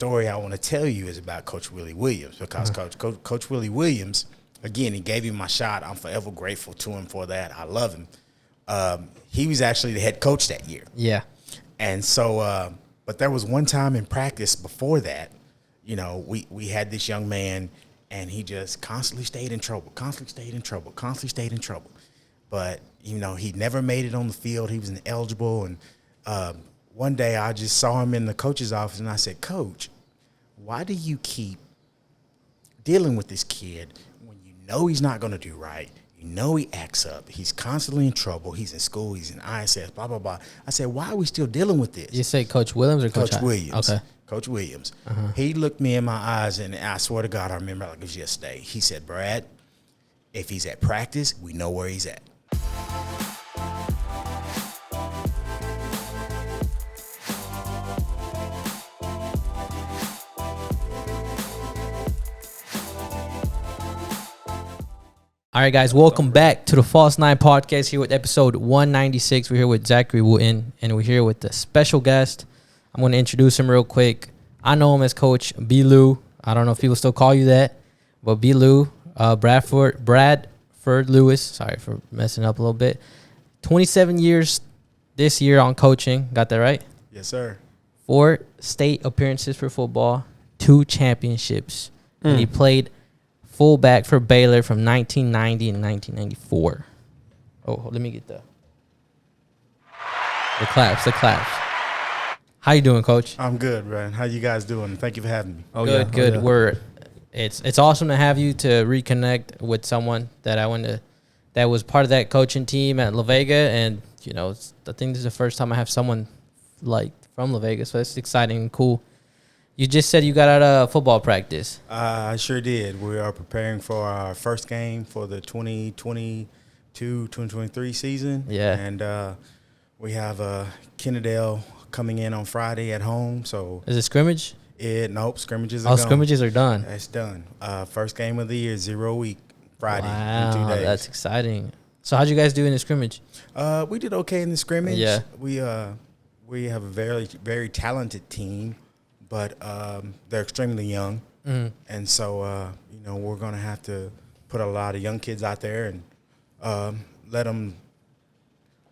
story I want to tell you is about Coach Willie Williams, because Coach Willie Williams, again, he gave me my shot. I'm forever grateful to him for that. I love him. He was actually the head coach that year. Yeah. And so, but there was one time in practice before that, you know, we had this young man, and he just constantly stayed in trouble. But, you know, he never made it on the field. He was ineligible. And one day I just saw him in the coach's office, and I said, Coach, why do you keep dealing with this kid when you know he's not going to do right? You know he acts up. He's constantly in trouble. He's in school. He's in ISS, blah, blah, blah. I said, why are we still dealing with this? You say Coach Williams or Coach Williams. Okay. Coach Williams. He looked me in my eyes, and I swear to God, I remember like it was yesterday. He said, Brad, if he's at practice, we know where he's at. All right, guys, welcome back to the False Nine Podcast here with episode 196. We're here with Zachary Wooten, and we're here with a special guest. I'm going to introduce him real quick. I know him as Coach B. Lou. I don't know if people still call you that, but B. Lou, Bradford Lewis. Sorry for messing up a little bit. 27 years this year on coaching. Got that right? Yes, sir. 4 state appearances for football, 2 championships. And he played fullback for Baylor from 1990 and 1994. Oh, let me get the claps. How you doing, Coach? I'm good, Brian. How you guys doing? Thank you for having me. Good. It's awesome to have you to reconnect with someone that that was part of that coaching team at La Vega, and you know, I think this is the first time I have someone like from La Vega, so it's exciting and cool. You just said you got out of football practice. I sure did. We are preparing for our first game for the 2022-2023 season. Yeah. And we have Kennedale coming in on Friday at home. So is it scrimmage? Nope, scrimmages are done. Scrimmages are done. That's done. First game of the year, 0 week, Friday. Wow, in 2 days. That's exciting. So how'd you guys do in the scrimmage? We did okay in the scrimmage. Yeah. We have a very, very talented team. But they're extremely young, and so you know, we're going to have to put a lot of young kids out there and let them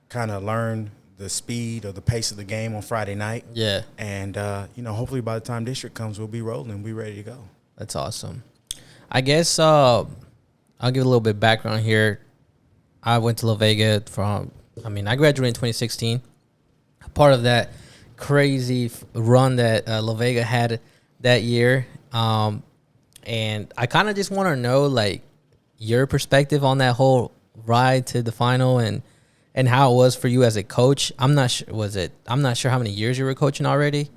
kind of learn the speed or the pace of the game on Friday night. Yeah, and you know, hopefully by the time district comes, we'll be rolling and be ready to go. That's awesome. I guess I'll give a little bit of background here. I went to La Vega I graduated in 2016. Part of that crazy run that La Vega had that year, and I kind of just want to know like your perspective on that whole ride to the final and how it was for you as a coach. I'm not sure how many years you were coaching already,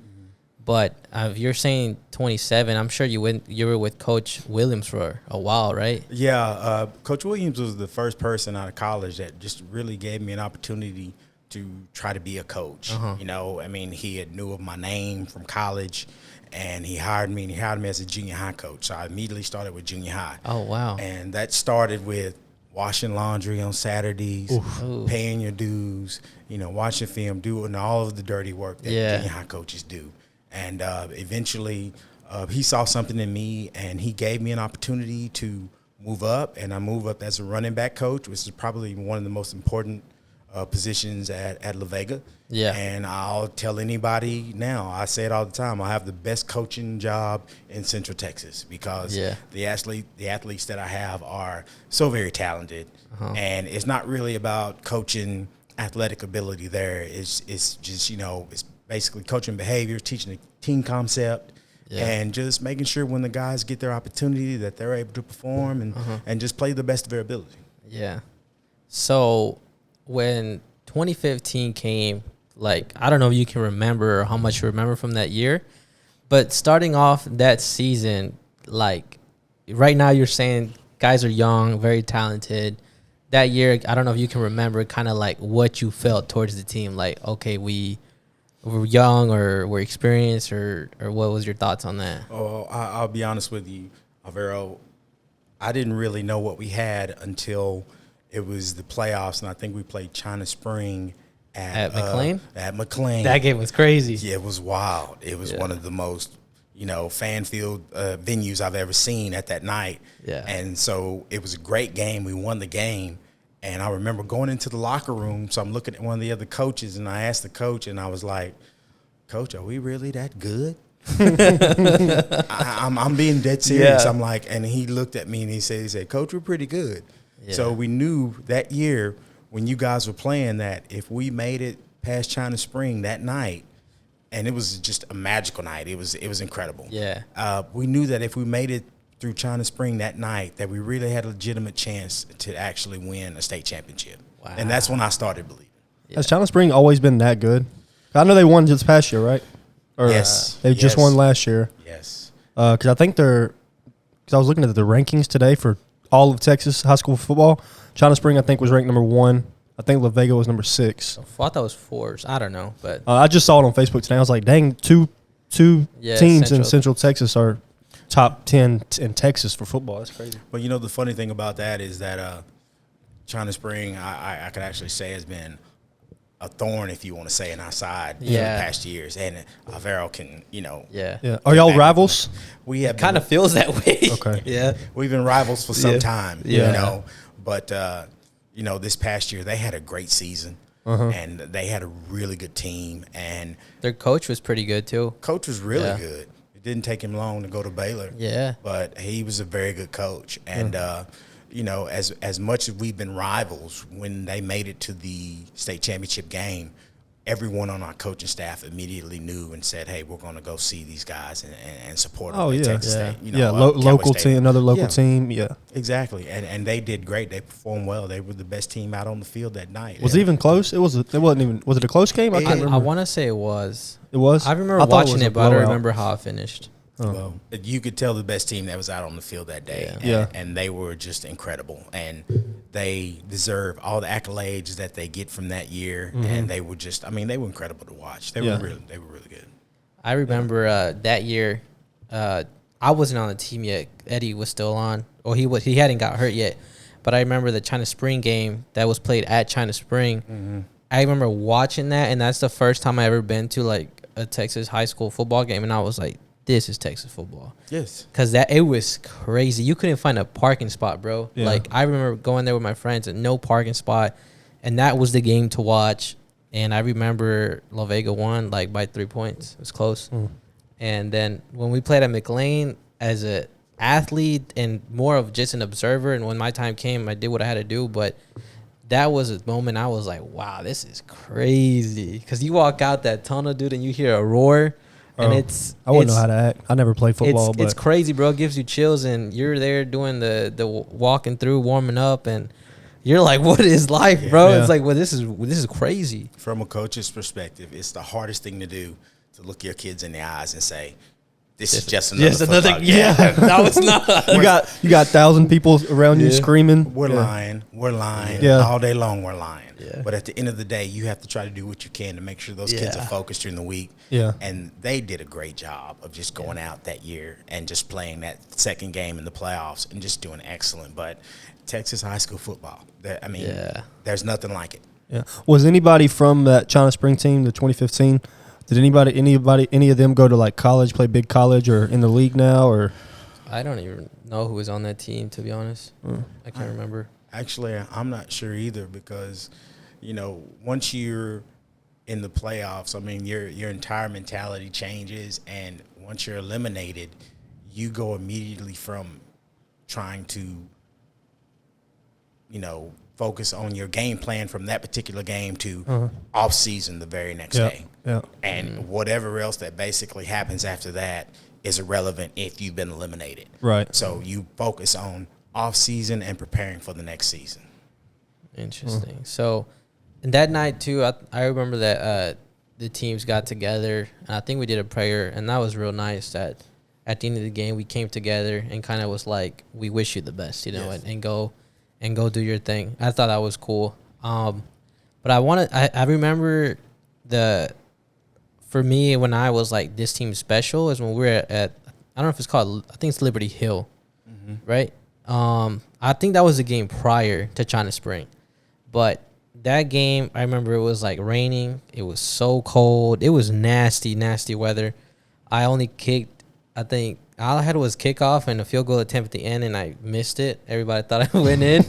but if you're saying 27, I'm sure you were with Coach Williams for a while, right? Yeah, Coach Williams was the first person out of college that just really gave me an opportunity to try to be a coach. You know, I mean, he had knew of my name from college, and he hired me as a junior high coach. So I immediately started with junior high. Oh, wow. And that started with washing laundry on Saturdays, paying your dues, you know, watching film, doing all of the dirty work that junior high coaches do. And eventually he saw something in me, and he gave me an opportunity to move up, and I moved up as a running back coach, which is probably one of the most important positions at La Vega. Yeah. And I'll tell anybody now, I say it all the time, I have the best coaching job in Central Texas because the athletes that I have are so very talented. And it's not really about coaching athletic ability there. It's just, you know, it's basically coaching behavior, teaching the team concept, and just making sure when the guys get their opportunity that they're able to perform and just play the best of their ability. Yeah. So when 2015 came, like, I don't know if you can remember or how much you remember from that year, but starting off that season, like, right now you're saying guys are young, very talented. That year, I don't know if you can remember kind of like what you felt towards the team. Like, okay, we're young or we're experienced, or what was your thoughts on that? Oh, I'll be honest with you, Alvaro. I didn't really know what we had until it was the playoffs, and I think we played China Spring at McLean? At McLean. That game was crazy. Yeah, it was wild. It was one of the most fan field venues I've ever seen at that night. Yeah. And so it was a great game. We won the game. And I remember going into the locker room. So I'm looking at one of the other coaches, and I asked the coach, and I was like, Coach, are we really that good? I'm being dead serious. Yeah. I'm like, and he looked at me and he said, Coach, we're pretty good. Yeah. So we knew that year when you guys were playing that if we made it past China Spring that night, and it was just a magical night. It was incredible. Yeah. We knew that if we made it through China Spring that night, that we really had a legitimate chance to actually win a state championship. Wow. And that's when I started believing. Yeah. Has China Spring always been that good? I know they won just past year, right? Or Yes. They just won last year. Yes. Because I think because I was looking at the rankings today for all of Texas high school football. China Spring, I think, was ranked number 1. I think La Vega was number 6. I thought that was 4s. I don't know, but I just saw it on Facebook today. I was like, dang, two teams in Central Texas are top 10 in Texas for football. That's crazy. But the funny thing about that is that China Spring, I could actually say, has been a thorn, if you want to say, in our side for the past years. And Alvaro can, yeah. Are y'all rivals? We have Kind of feels that way. Okay. Yeah. We've been rivals for some time, Yeah. But, this past year they had a great season. And they had a really good team. And Their coach was pretty good, too. coach was really good. It didn't take him long to go to Baylor. Yeah. But he was a very good coach. And, as much as we've been rivals, when they made it to the state championship game, everyone on our coaching staff immediately knew and said, hey, we're going to go see these guys and support them at Texas State. Local team, another local team, Exactly. And they did great. They performed well. They were the best team out on the field that night. Was it even close? Was it a close game? I can't remember. I want to say it was. It was? I remember watching it, but I don't remember how it finished. Well, you could tell the best team that was out on the field that day. And they were just incredible. And they deserve all the accolades that they get from that year. And they were just, they were incredible to watch. They were really good. I remember that year, I wasn't on the team yet. Eddie was still on. Or he hadn't got hurt yet. But I remember the China Spring game that was played at China Spring. I remember watching that, and that's the first time I ever been to like a Texas high school football game, and I was like, this is Texas football. Yes. Because it was crazy. You couldn't find a parking spot, bro. Yeah. Like, I remember going there with my friends and no parking spot, and that was the game to watch. And I remember La Vega won, like, by 3 points. It was close. And then when we played at McLean as an athlete and more of just an observer, and when my time came, I did what I had to do. But that was a moment I was like, wow, this is crazy. Because you walk out that tunnel, dude, and you hear a roar. And I wouldn't know how to act. I never played football. It's crazy, bro. It gives you chills, and you're there doing the walking through, warming up, and you're like, "What is life, bro?" Yeah. It's like, well, this is crazy. From a coach's perspective, it's the hardest thing to do to look your kids in the eyes and say, "This is just another football game." No, it's not. you got 1,000 people around you screaming. We're lying. We're lying. Yeah. All day long, we're lying. Yeah. But at the end of the day, you have to try to do what you can to make sure those kids are focused during the week. Yeah. And they did a great job of just going out that year and just playing that second game in the playoffs and just doing excellent. But Texas high school football, there's nothing like it. Yeah. Was anybody from that China Spring team, the 2015? Did any of them go to like college, play big college, or in the league now? Or I don't even know who was on that team, to be honest. I can't remember. Actually, I'm not sure either because, once you're in the playoffs, your entire mentality changes. And once you're eliminated, you go immediately from trying to, focus on your game plan from that particular game to off season the very next day. Yeah. And whatever else that basically happens after that is irrelevant if you've been eliminated. Right. So you focus on off season and preparing for the next season. Interesting. So, and that night too, I remember that the teams got together, and I think we did a prayer, and that was real nice. That at the end of the game, we came together and kind of was like, "We wish you the best," and go do your thing. I thought that was cool. But I remember for me when I was like, this team's special is when we were at I don't know if it's called, I think it's Liberty Hill, right? I think that was the game prior to China Spring. But that game, I remember it was like raining. It was so cold. It was nasty, nasty weather. I only kicked I think all I had was kickoff and a field goal attempt at the end, and I missed it. Everybody thought I went in,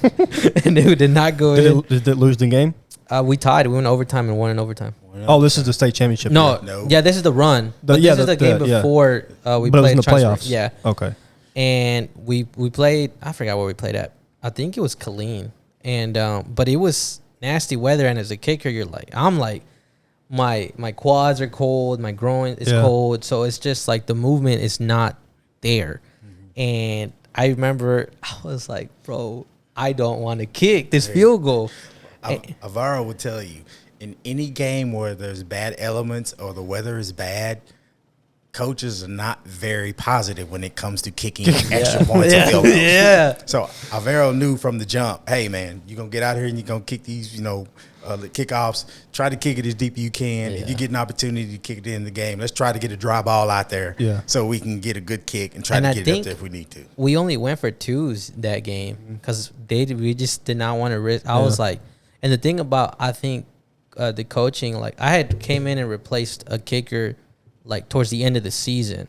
and it did not go in. Did it lose the game? We tied. We went overtime and won in overtime. Oh, this is the state championship. No. Yeah, this is the run. This is the game before we but played it was in the playoffs. Yeah. Okay. And we played. I forgot where we played at. I think it was Killeen, and but it was nasty weather. And as a kicker, I'm like, my quads are cold, my groin is cold, so it's just like the movement is not there. Mm-hmm. And I remember I was like, bro, I don't want to kick this field goal. Alvaro will tell you, in any game where there's bad elements or the weather is bad, coaches are not very positive when it comes to kicking extra points and field goals. Yeah. So Alvaro knew from the jump, hey, man, you're going to get out here and you're going to kick these, the kickoffs. Try to kick it as deep as you can. Yeah. If you get an opportunity to kick it in the game, let's try to get a dry ball out there so we can get a good kick and try to get it up there if we need to. We only went for twos that game because we just did not want to risk. I was like, and the thing about, I think, the coaching, like I had came in and replaced a kicker like towards the end of the season.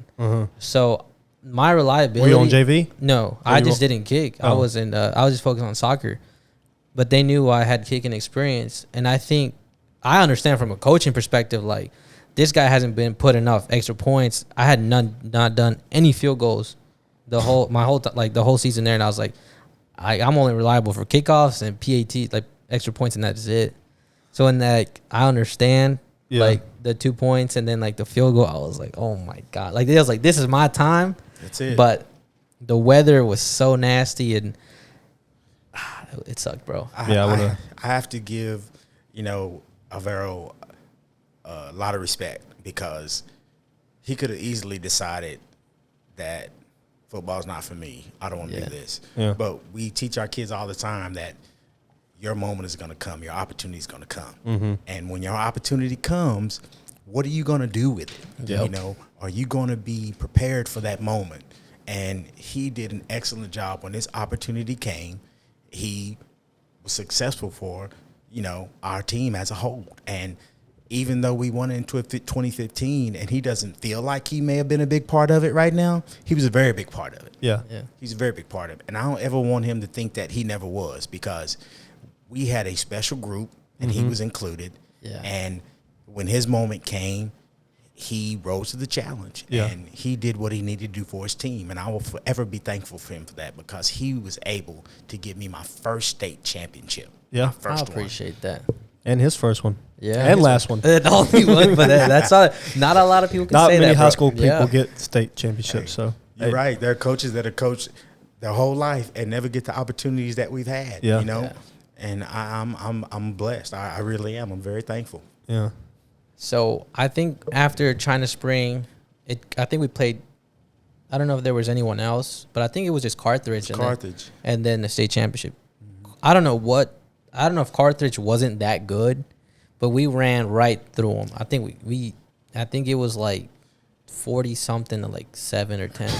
So my reliability. Were you on JV? No, I just didn't kick. I was just focused on soccer. But they knew I had kicking experience, and I think I understand from a coaching perspective, like this guy hasn't been put enough extra points. I had not done any field goals the whole season there, and I was like, I'm only reliable for kickoffs and PAT, like extra points, and that's it. So in that, I understand like the 2 points and then like the field goal. I was like, oh my god, like it was like this is my time. That's it. But the weather was so nasty and it sucked, bro. I have to give Alvaro a lot of respect because he could have easily decided that football's not for me. I don't want to do this. Yeah. But we teach our kids all the time that your moment is going to come. Your opportunity is going to come. Mm-hmm. And when your opportunity comes, what are you going to do with it? Yep. Are you going to be prepared for that moment? And he did an excellent job when this opportunity came. He was successful for, our team as a whole. And even though we won in 2015 and he doesn't feel like he may have been a big part of it right now, he was a very big part of it. Yeah. He's a very big part of it. And I don't ever want him to think that he never was because we had a special group and he was included. Yeah. And when his moment came, he rose to the challenge and he did what he needed to do for his team. And I will forever be thankful for him for that because he was able to give me my first state championship. Yeah. I appreciate that. And his first one. Yeah. And last one. The only one, but that's all. Not a lot of people can say that. Not many high school people get state championships. So you're right. There are coaches that have coached their whole life and never get the opportunities that we've had. Yeah. And I'm blessed. I really am. I'm very thankful. Yeah. So I think after China Spring, I think we played. I don't know if there was anyone else, but I think it was just Carthage. And then the state championship. Mm-hmm. I don't know if Carthage wasn't that good, but we ran right through them. I think I think it was like 40 something to like 7 or 10.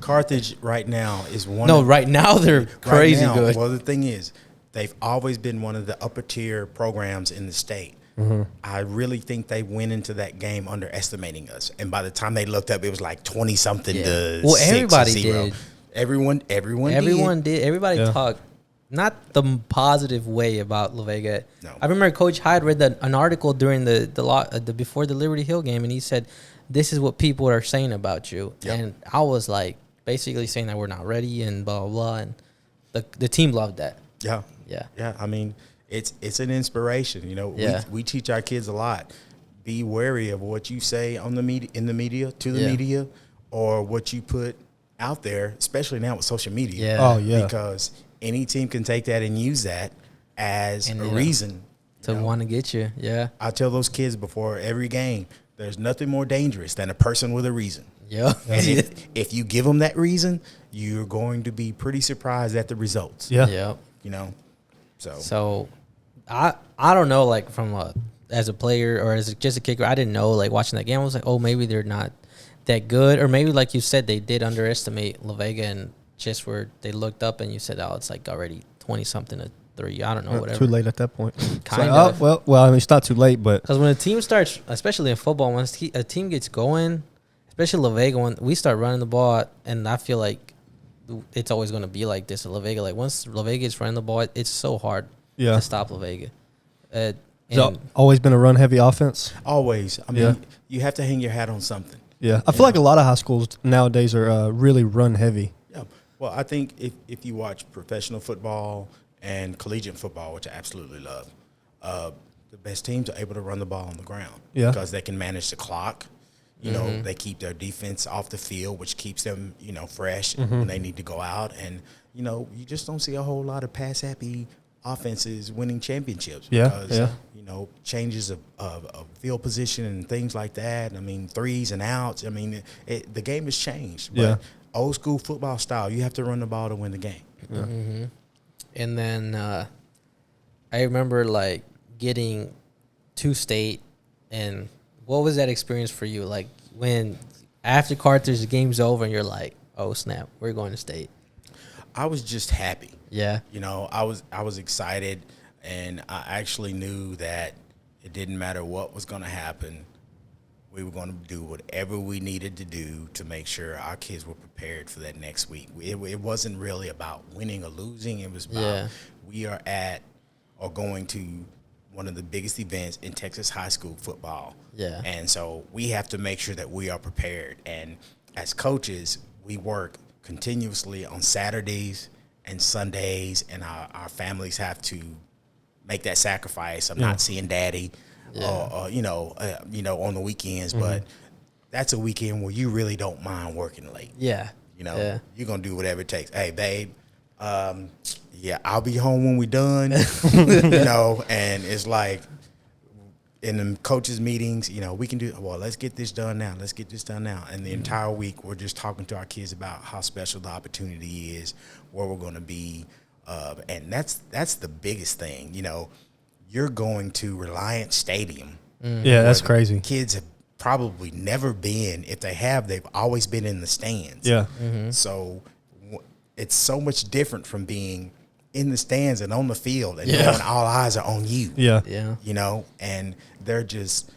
Carthage right now is one. No, right now they're crazy good. Well, the thing is, they've always been one of the upper tier programs in the state. Mm-hmm. I really think they went into that game underestimating us, and by the time they looked up, it was like 20 something to 6 everybody 0. did. Everyone did. Everybody talked not the positive way about La Vega. No. I remember Coach Hyde read an article during the before the Liberty Hill game, and he said, "This is what people are saying about you." Yep. And I was like, basically saying that we're not ready and blah blah blah, and the team loved that. Yeah. I mean, it's an inspiration. We teach our kids a lot. Be wary of what you say on the media, in the media, to the media, or what you put out there, especially now with social media. Yeah. Oh yeah. Because any team can take that and use that as a reason to want to get you. Yeah. I tell those kids before every game, there's nothing more dangerous than a person with a reason. Yeah. And if you give them that reason, you're going to be pretty surprised at the results. Yeah. So I don't know, like from as a player or as just a kicker, I didn't know, like watching that game, I was like, oh, maybe they're not that good, or maybe like you said, they did underestimate La Vega and just where they looked up and you said, oh, it's like already 20 something to 3. I don't know, whatever. Too late at that point. Kind of. Well, I mean, it's not too late, but because when a team starts, especially in football, once a team gets going, especially La Vega, when we start running the ball, and I feel like it's always going to be like this at La Vega. Like once La Vega is running the ball, it's so hard to stop La Vega. Has it always been a run-heavy offense? Always. I mean, you have to hang your hat on something. Yeah, I feel like a lot of high schools nowadays are really run-heavy. Yeah. Well, I think if you watch professional football and collegiate football, which I absolutely love, the best teams are able to run the ball on the ground because they can manage the clock. You know, they keep their defense off the field, which keeps them, fresh when they need to go out. And, you just don't see a whole lot of pass-happy offenses winning championships because, changes of field position and things like that. I mean, threes and outs. I mean, the game has changed. But old school football style, you have to run the ball to win the game. Yeah. Mm-hmm. And then I remember, like, getting to state, and what was that experience for you? Like, when after Carthage, the game's over, and you're like, oh, snap, we're going to state. I was just happy. Yeah. I was excited, and I actually knew that it didn't matter what was going to happen. We were going to do whatever we needed to do to make sure our kids were prepared for that next week. It wasn't really about winning or losing. It was about we are at or going to one of the biggest events in Texas high school football. Yeah. And so we have to make sure that we are prepared. And as coaches, we work continuously on Saturdays and Sundays, and our families have to make that sacrifice of not seeing daddy or on the weekends. But that's a weekend where you really don't mind working late. Yeah. You're going to do whatever it takes. Hey, babe, I'll be home when we're done, and it's like in the coaches' meetings, we can do, let's get this done now. Let's get this done now. And the entire week, we're just talking to our kids about how special the opportunity is, where we're going to be. And that's the biggest thing. You're going to Reliant Stadium. Yeah, that's crazy. Kids have probably never been. If they have, they've always been in the stands. Yeah. So it's so much different from being in the stands and on the field and knowing all eyes are on you. Yeah. And there are just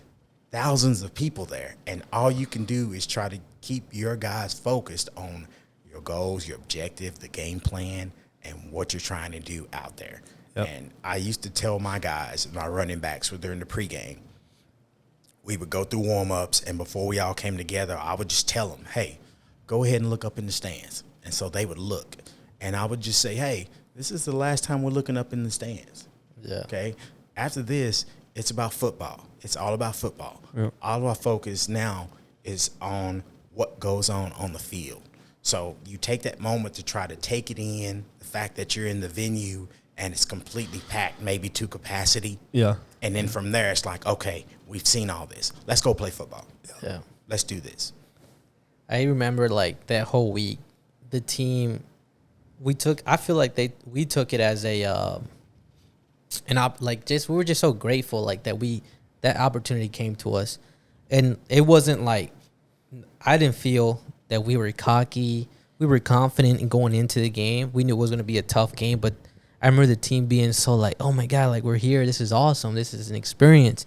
thousands of people there. And all you can do is try to keep your guys focused on your goals, your objective, the game plan, and what you're trying to do out there. Yep. And I used to tell my guys, my running backs, during the pregame, we would go through warm-ups, and before we all came together, I would just tell them, hey, go ahead and look up in the stands. And so they would look. And I would just say, hey, this is the last time we're looking up in the stands. Yeah. Okay? After this, it's about football. It's all about football. Yep. All of our focus now is on what goes on the field. So you take that moment to try to take it in, the fact that you're in the venue and it's completely packed, maybe to capacity. Yeah. And then from there, it's like, okay, we've seen all this. Let's go play football. Yeah. Let's do this. I remember, like, that whole week, the team, we took it as we were just so grateful, like, that opportunity came to us. And it wasn't like, I didn't feel that we were cocky. We were confident in going into the game. We knew it was going to be a tough game, but I remember the team being so like, oh my God, like, we're here. This is awesome. This is an experience.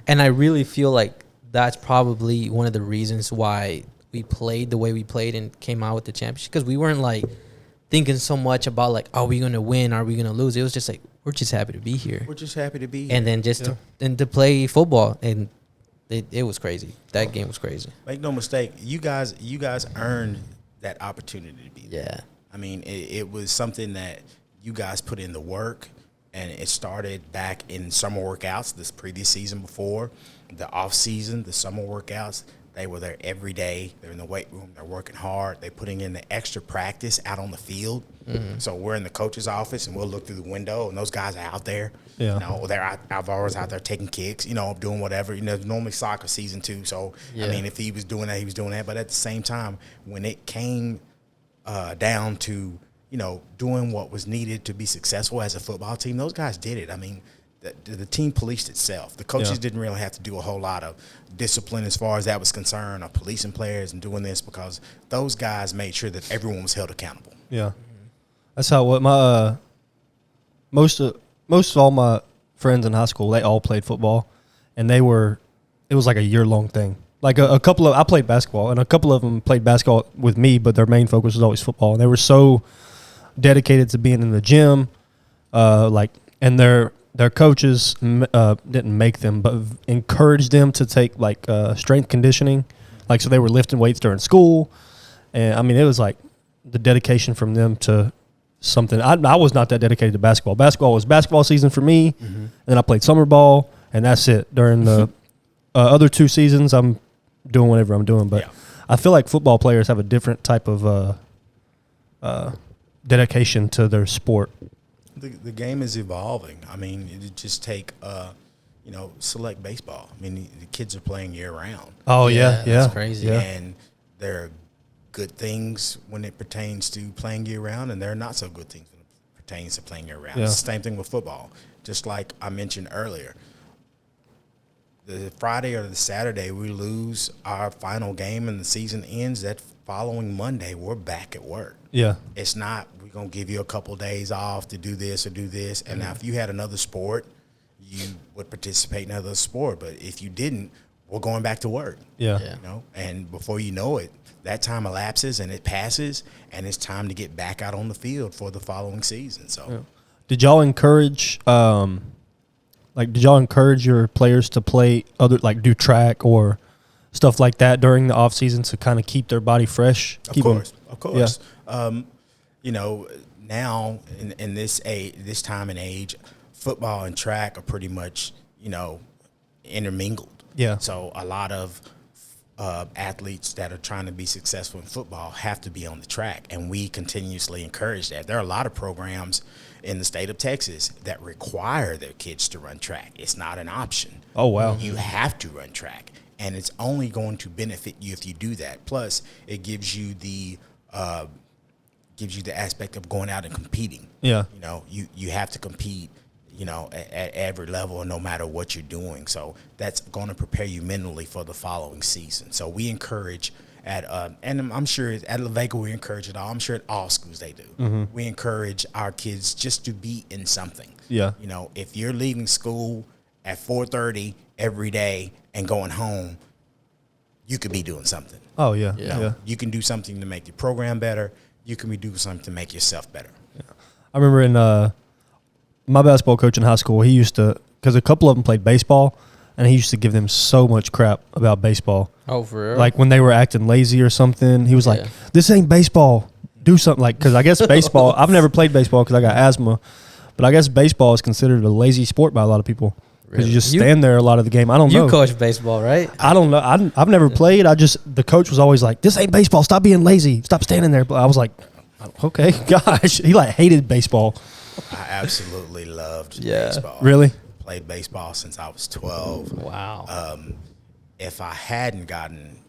And I really feel like that's probably one of the reasons why we played the way we played and came out with the championship, because we weren't like thinking so much about like, are we going to win? Are we going to lose? It was just like, we're just happy to be here. We're just happy to be here. And then to play football. And it was crazy. That game was crazy. Make no mistake, you guys earned that opportunity to be there. Yeah. I mean, it was something that you guys put in the work, and it started back in summer workouts this previous season before, the off season, the summer workouts. They were there every day. They're in the weight room. They're working hard. They're putting in the extra practice out on the field. Mm-hmm. So we're in the coach's office, and we'll look through the window, and those guys are out there. Yeah. They're always out there taking kicks, doing whatever. Normally soccer season too. So, I mean, if he was doing that, he was doing that. But at the same time, when it came down to, doing what was needed to be successful as a football team, those guys did it. I mean, the team policed itself. The coaches didn't really have to do a whole lot of discipline as far as that was concerned, or policing players and doing this, because those guys made sure that everyone was held accountable. Yeah. That's how my most of all my friends in high school, they all played football, and it was like a year-long thing. Like a couple of, I played basketball, and a couple of them played basketball with me, but their main focus was always football. And they were so dedicated to being in the gym, and their coaches didn't make them, but encouraged them to take like strength conditioning, like so they were lifting weights during school, and I mean it was like the dedication from them to something. I was not that dedicated to basketball. Basketball was basketball season for me, and then I played summer ball, and that's it. During the other 2 seasons, I'm doing whatever I'm doing, but I feel like football players have a different type of dedication to their sport. The game is evolving. I mean, it just take select baseball. I mean, the kids are playing year round. Oh yeah, that's crazy. Yeah. And there are good things when it pertains to playing year round, and there are not so good things when it pertains to playing year round. Yeah. It's the same thing with football. Just like I mentioned earlier, the Friday or the Saturday we lose our final game and the season ends, that following Monday we're back at work. Yeah. It's not we're going to give you a couple days off to do this or do this. And now if you had another sport, you would participate in another sport. But if you didn't, we're going back to work. Yeah. And before you know it, that time elapses and it passes, and it's time to get back out on the field for the following season. So Did y'all encourage your players to play do track or stuff like that during the off season to kind of keep their body fresh? Of course. Yeah. Now in this time and age, football and track are pretty much, intermingled. Yeah. So a lot of athletes that are trying to be successful in football have to be on the track, and we continuously encourage that. There are a lot of programs in the state of Texas that require their kids to run track. It's not an option. Oh, wow. You have to run track, and it's only going to benefit you if you do that. Plus, it gives you the aspect of going out and competing. Yeah. You have to compete, at every level, no matter what you're doing. So that's going to prepare you mentally for the following season. So we encourage and I'm sure at La Vega we encourage it all. I'm sure at all schools they do. Mm-hmm. We encourage our kids just to be in something. Yeah. If you're leaving school at 4:30 every day and going home, you could be doing something. Oh, yeah. You can do something to make your program better. You can be doing something to make yourself better. Yeah. I remember in my basketball coach in high school, he used to, because a couple of them played baseball, and he used to give them so much crap about baseball. Oh, for real? Like when they were acting lazy or something, he was like, this ain't baseball. Do something. Because I guess baseball, I've never played baseball because I got asthma, but I guess baseball is considered a lazy sport by a lot of people. Because you just stand there a lot of the game. I don't know. You coach baseball, right? I don't know. I've never played. The coach was always like, this ain't baseball. Stop being lazy. Stop standing there. But I was like, okay, gosh. He hated baseball. I absolutely loved baseball. Really? Played baseball since I was 12. Wow. If I hadn't gotten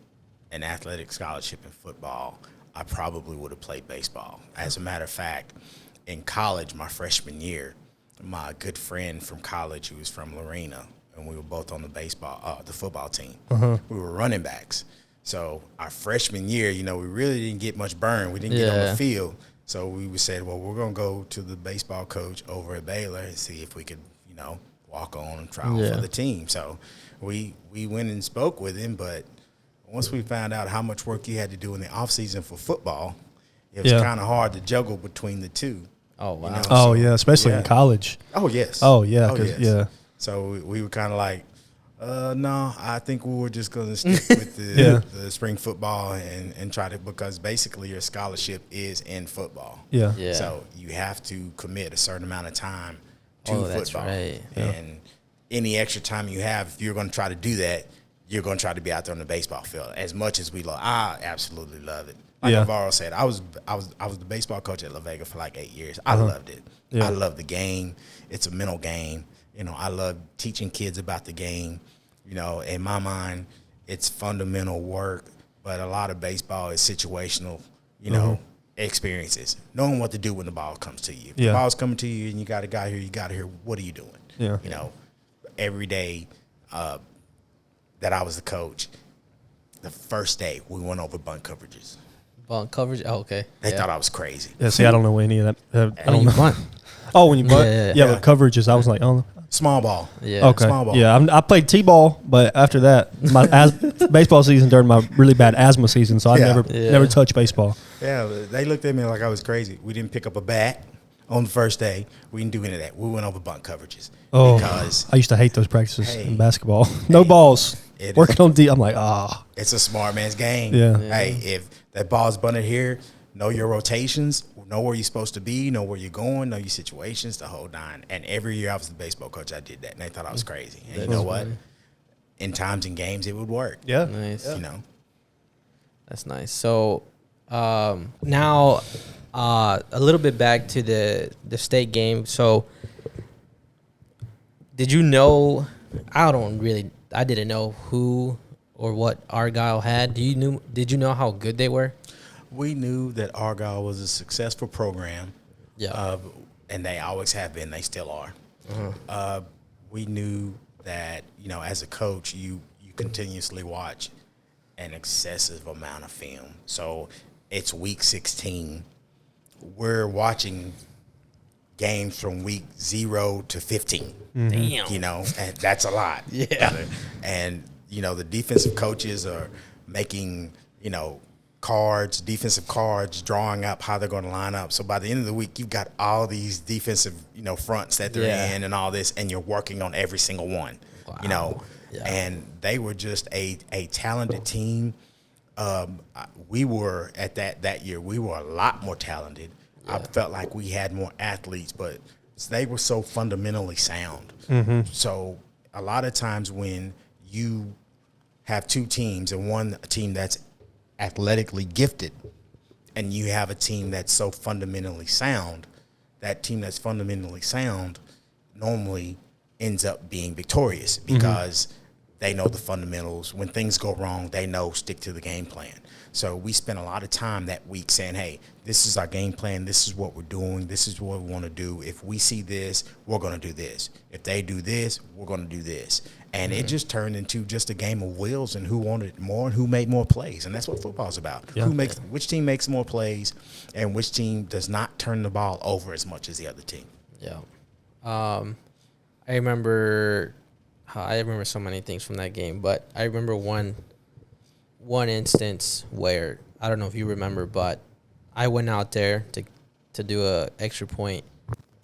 an athletic scholarship in football, I probably would have played baseball. As a matter of fact, in college, my freshman year, my good friend from college, who was from Lorena, and we were both on the football team. Uh-huh. We were running backs. So our freshman year, we really didn't get much burn. We didn't get on the field. So we said, well, we're going to go to the baseball coach over at Baylor and see if we could, walk on and try for the team. So we went and spoke with him, but once we found out how much work he had to do in the off season for football, it was kind of hard to juggle between the two. Oh, wow. So, especially in college. Oh, yes. Oh, yeah. Yeah. So we were kind of like, no, I think we were just going to stick with the spring football and try to, because basically your scholarship is in football. Yeah. So you have to commit a certain amount of time to football. That's right. And any extra time you have, if you're going to try to do that, you're going to try to be out there on the baseball field. As much as I absolutely love it. Like Navarro said, I was the baseball coach at La Vega for like 8 years. I loved it. Yeah. I love the game. It's a mental game. I love teaching kids about the game. In my mind, it's fundamental work, but a lot of baseball is situational, experiences. Knowing what to do when the ball comes to you. If the ball's coming to you and you got a guy here, what are you doing? Yeah. Every day that I was the coach, the first day we went over bunt coverages. Bunt coverage? Oh, okay. They thought I was crazy. Yeah, see, I don't know any of that. I don't know. Bunt. Oh, when you bunt? Yeah, but coverages, I was like, oh. Small ball. Yeah. Okay. Small ball. Yeah, I played t-ball, but after that, my baseball season during my really bad asthma season, so I never touched baseball. Yeah, they looked at me like I was crazy. We didn't pick up a bat on the first day. We didn't do any of that. We went over bunt coverages. Oh, because I used to hate those practices in basketball. No balls. Working on D, I'm like, It's a smart man's game. Yeah. Hey, if that ball's bunted here, know your rotations, know where you're supposed to be, know where you're going, know your situations, the whole nine. And every year I was the baseball coach, I did that, and they thought I was crazy. And you know what? In times and games, it would work. Yeah. Nice. You know. That's nice. So now a little bit back to the state game. So did you know? I didn't know who or what Argyle had. Did you know how good they were? We knew that Argyle was a successful program. Yeah. And they always have been. They still are. We knew that, as a coach, you continuously watch an excessive amount of film. So it's week 16. We're watching games from week 0 to 15. Damn. And that's a lot. Yeah. And, the defensive coaches are making, defensive cards, drawing up how they're going to line up. So by the end of the week, you've got all these defensive, fronts that they're in and all this, and you're working on every single one, Yeah. And they were just a talented team. We were at that year, we were a lot more talented. I felt like we had more athletes, but they were so fundamentally sound. So a lot of times when you have two teams and a team that's athletically gifted and you have a team that's so fundamentally sound, that team that's fundamentally sound normally ends up being victorious because they know the fundamentals. When things go wrong, they know stick to the game plan. So we spent a lot of time that week saying, hey, this is our game plan. This is what we're doing. This is what we want to do. If we see this, we're going to do this. If they do this, we're going to do this. And it just turned into just a game of wills and who wanted more and who made more plays. And that's what football's about. Yeah. Which team makes more plays and which team does not turn the ball over as much as the other team. Yeah. I remember so many things from that game, but I remember one instance where, I don't know if you remember, but I went out there to do a extra point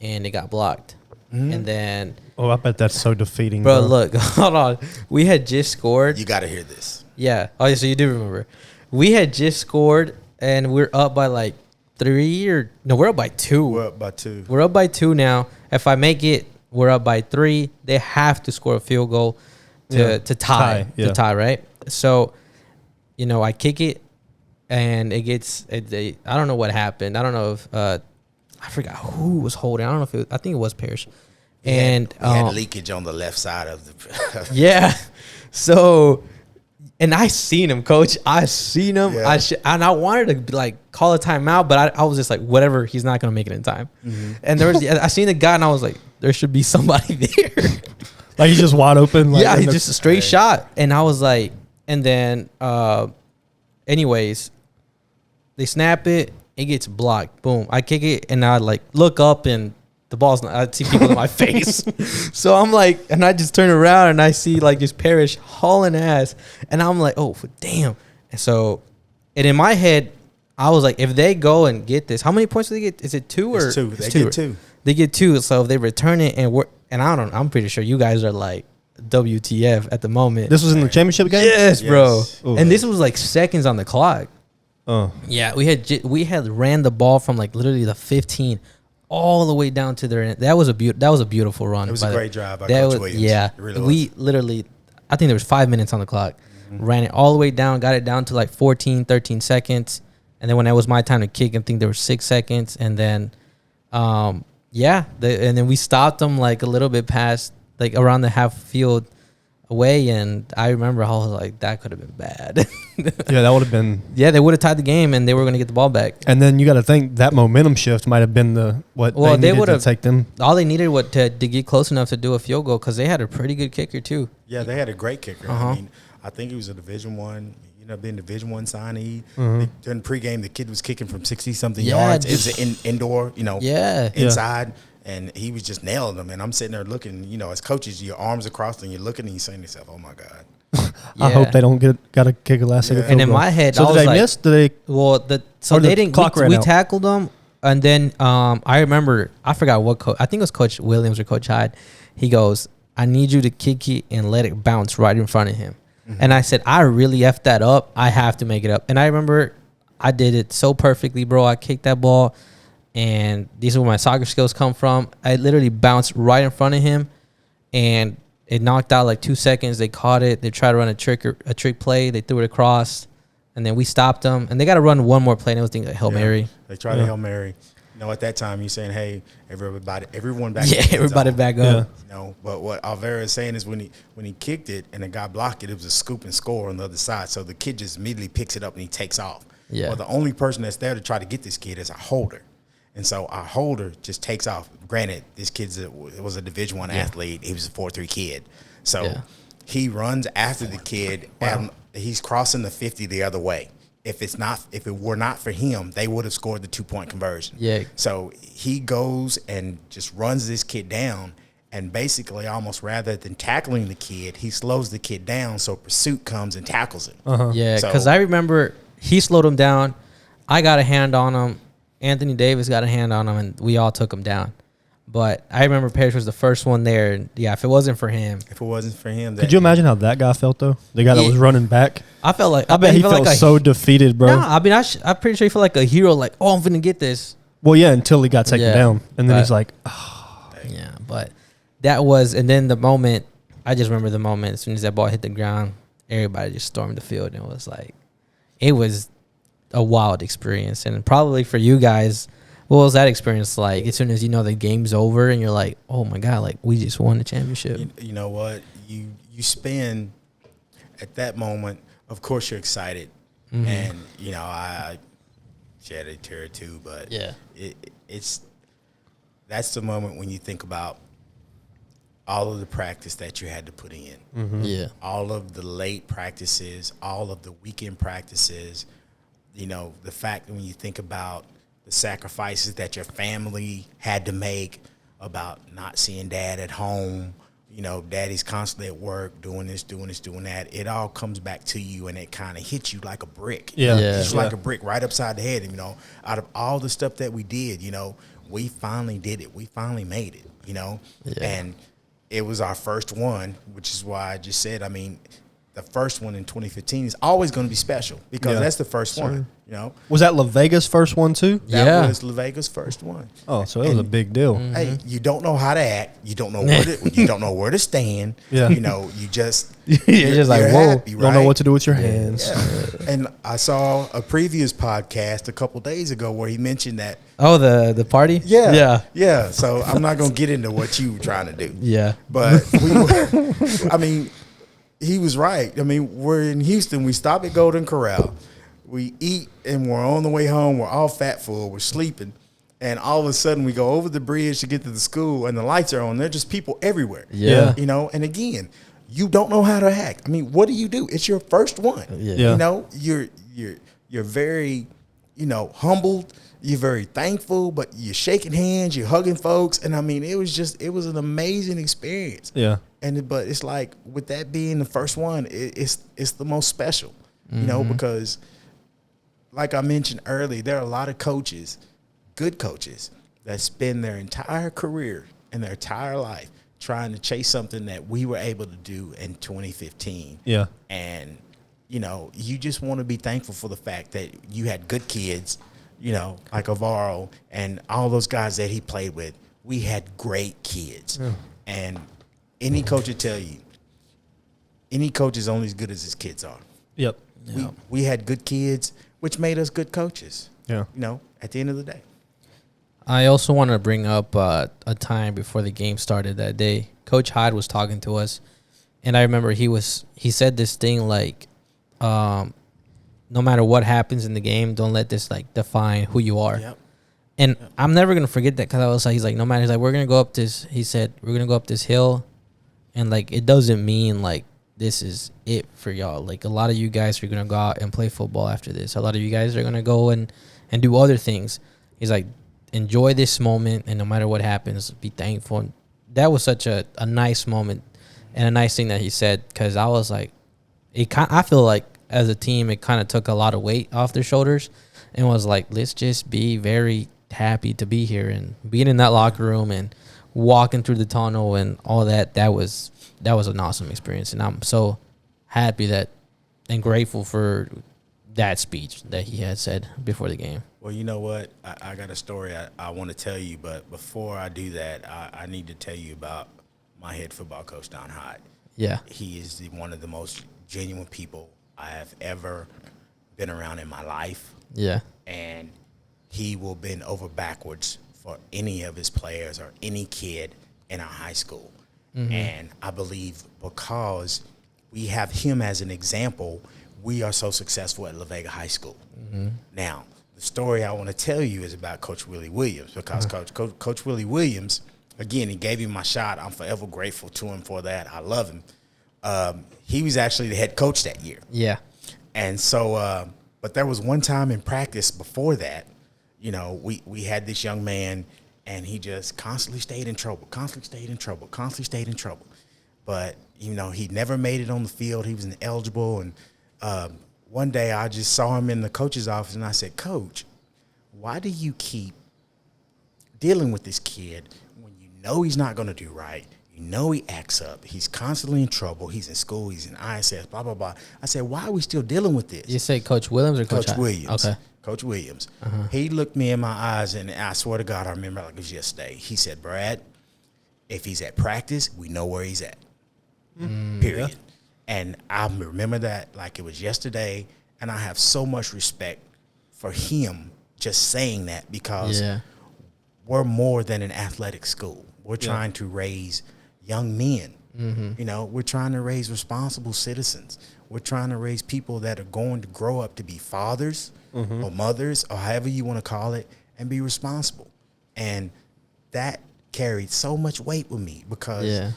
and it got blocked. And then I bet that's so defeating. bro, look, hold on. We had just scored. You got to hear this. Yeah. Oh, so you do remember. We had just scored and we're up by like 3 we're up by 2. We're up by 2. We're up by 2 now. If I make it, we're up by 3. They have to score a field goal to tie. To tie, right? So, I kick it, and it gets. I don't know what happened. I don't know if I forgot who was holding. I don't know if I think it was Parrish. And we had leakage on the left side of the. Yeah. So, and I seen him, coach. I seen him. Yeah. And I wanted to call a timeout, but I was just like, whatever. He's not gonna make it in time. And I seen the guy, and I was like, there should be somebody there. Like he's just wide open. Yeah, he's just a straight shot. And I was like, and then, anyways, they snap it. It gets blocked. Boom. I kick it, and I look up, and the ball's not. I see people in my face. So I'm like, and I just turn around, and I see this Parrish hauling ass, and I'm like, oh damn. And so, and in my head, I was like, if they go and get this, how many points do they get? Is it 2 or? It's 2. They get 2. They get 2. So if they return it, and I don't know, I'm pretty sure you guys are like WTF at the moment. This was in the championship game. Yes, bro. Ooh. And this was seconds on the clock. Oh. Yeah, we had ran the ball from literally the 15 all the way down to their end. That was a beautiful run. It was a great drive by Coach Williams. Yeah, it really we was. literally, I think there was 5 minutes on the clock. Ran it all the way down, got it down to 14, 13 seconds, and then when it was my time to kick, I think there were 6 seconds, and then, and then we stopped them a little bit past around the half field away, and I remember I was like, that could have been bad. Yeah, that would have been. Yeah, they would have tied the game, and they were going to get the ball back. And then you got to think that momentum shift might have been they needed to take them. All they needed was to get close enough to do a field goal because they had a pretty good kicker too. Yeah, they had a great kicker. Uh-huh. I mean, I think he was a Division I. Being Division I signee. During pregame, the kid was kicking from 60-something yards. It was indoor, inside. And he was just nailing them. And I'm sitting there looking, you know, as coaches, your arms are crossed and you're looking and you're saying to yourself, oh, my God. I hope they don't got to kick a last second field And in goal. my head, so I was did they like, miss? Did they? Well, they didn't. We tackled them, and then I remember I forgot what coach. I think it was Coach Williams or Coach Hyde. He goes, "I need you to kick it and let it bounce right in front of him." Mm-hmm. And I said, "I really effed that up. I have to make it up." And I remember I did it so perfectly, bro. I kicked that ball, and these are where my soccer skills come from. I literally bounced right in front of him, and it knocked out like 2 seconds. They caught it. They tried to run a trick play. They threw it across, and then we stopped them. And they got to run one more play. And it was like Hail Mary. They tried a Hail Mary. You know, at that time, you're saying, "Hey, everyone back." Yeah, everybody back up. You know, but what Alvera is saying is when he kicked it and the guy blocked it, it was a scoop and score on the other side. So the kid just immediately picks it up and he takes off. Yeah. Well, the only person that's there to try to get this kid is a holder. And so our holder just takes off. Granted, this was a Division I athlete. He was a 4.3 kid. So he runs after the kid, and he's crossing the 50 the other way. If it were not for him, they would have scored the 2-point conversion. Yeah. So he goes and just runs this kid down, and basically almost rather than tackling the kid, he slows the kid down so pursuit comes and tackles him. Uh-huh. Yeah, because I remember he slowed him down. I got a hand on him. Anthony Davis got a hand on him, and we all took him down. But I remember Parrish was the first one there. And yeah, if it wasn't for him. Could you imagine how that guy felt, though? The guy that was running back? I felt like. I bet he felt like so defeated, bro. No, I mean, I'm pretty sure he felt like a hero, like, oh, I'm going to get this. Well, yeah, until he got taken down. And then he's like, oh. Yeah, but that was, and then the moment, I just remember the moment, as soon as that ball hit the ground, everybody just stormed the field. And it was like, it was a wild experience. And probably for you guys, what was that experience like? As soon as you know the game's over and you're like, oh my God, like we just won the championship. You know what? You spend at that moment, of course you're excited. Mm-hmm. And, you know, I shed a tear or two, but that's the moment when you think about all of the practice that you had to put in. Mm-hmm. Yeah. All of the late practices, all of the weekend practices, you know, the fact that when you think about the sacrifices that your family had to make about not seeing dad at home, you know, daddy's constantly at work, doing this, doing that. It all comes back to you and it kind of hits you like a brick. Yeah. It's like a brick right upside the head. And, you know, out of all the stuff that we did, you know, we finally did it. We finally made it, you know. Yeah. And it was our first one, which is why I just said, I mean, the first one in 2015 is always going to be special because that's the first one, you know. Was that La Vega's first one too? That was La Vega's first one. Oh, so it was a big deal. Mm-hmm. Hey, you don't know how to act. You don't know where to stand. Yeah. You know, you're just like, whoa, happy, right? Don't know what to do with your hands. Yeah. And I saw a previous podcast a couple days ago where he mentioned that. Oh, the party? Yeah. So I'm not going to get into what you were trying to do. Yeah. But I mean, he was right. I mean, we're in Houston. We stop at Golden Corral. We eat, and we're on the way home. We're all fat full. We're sleeping. And all of a sudden, we go over the bridge to get to the school, and the lights are on. There are just people everywhere. Yeah. You know, and again, you don't know how to act. I mean, what do? It's your first one. Yeah. You know, you're very, you know, humbled. You're very thankful, but you're shaking hands. You're hugging folks. And, I mean, it was an amazing experience. Yeah. But it's like with that being the first one, it's the most special, you know, because like I mentioned earlier, there are a lot of coaches, good coaches, that spend their entire career and their entire life trying to chase something that we were able to do in 2015. Yeah. And, you know, you just want to be thankful for the fact that you had good kids, you know, like Alvaro and all those guys that he played with. We had great kids. Yeah. And any coach will tell you, any coach is only as good as his kids are. Yep. We had good kids, which made us good coaches. Yeah. You know, at the end of the day. I also want to bring up a time before the game started that day. Coach Hyde was talking to us, and I remember he said this thing like, no matter what happens in the game, don't let this like define who you are. Yep. And I'm never gonna forget that because I was like, he's like, no matter, he's like, we're gonna go up this. He said, we're gonna go up this hill. And, like, it doesn't mean, like, this is it for y'all. Like, a lot of you guys are going to go out and play football after this. A lot of you guys are going to go and do other things. He's like, enjoy this moment, and no matter what happens, be thankful. And that was such a nice moment and a nice thing that he said, because I was like, I feel like as a team, it kind of took a lot of weight off their shoulders and was like, let's just be very happy to be here and being in that locker room and walking through the tunnel and all that. That was an awesome experience, and I'm so happy that and grateful for that speech that he had said before the game. Well, you know what? I got a story I want to tell you, but before I do that, I need to tell you about my head football coach, Don Hyde. Yeah. He is one of the most genuine people I have ever been around in my life. Yeah. And he will bend over backwards for any of his players or any kid in our high school. Mm-hmm. And I believe because we have him as an example, we are so successful at Vega High School. Mm-hmm. Now, the story I want to tell you is about Coach Willie Williams, because Coach Willie Williams, again, he gave me my shot. I'm forever grateful to him for that. I love him. He was actually the head coach that year. Yeah. And so, but there was one time in practice before that, you know, we had this young man, and he just constantly stayed in trouble. But, you know, he never made it on the field. He was ineligible. And one day I just saw him in the coach's office, and I said, Coach, why do you keep dealing with this kid when you know he's not going to do right? You know he acts up. He's constantly in trouble. He's in school. He's in ISS, blah, blah, blah. I said, why are we still dealing with this? You say Coach Williams or Coach Williams. Okay. Coach Williams. Uh-huh. He looked me in my eyes, and I swear to God, I remember like it was yesterday. He said, Brad, if he's at practice, we know where he's at. Period. Yeah. And I remember that like it was yesterday, and I have so much respect for him just saying that, because we're more than an athletic school. We're trying to raise young men. Mm-hmm. You know, we're trying to raise responsible citizens. We're trying to raise people that are going to grow up to be fathers or mothers, or however you want to call it, and be responsible. And that carried so much weight with me, because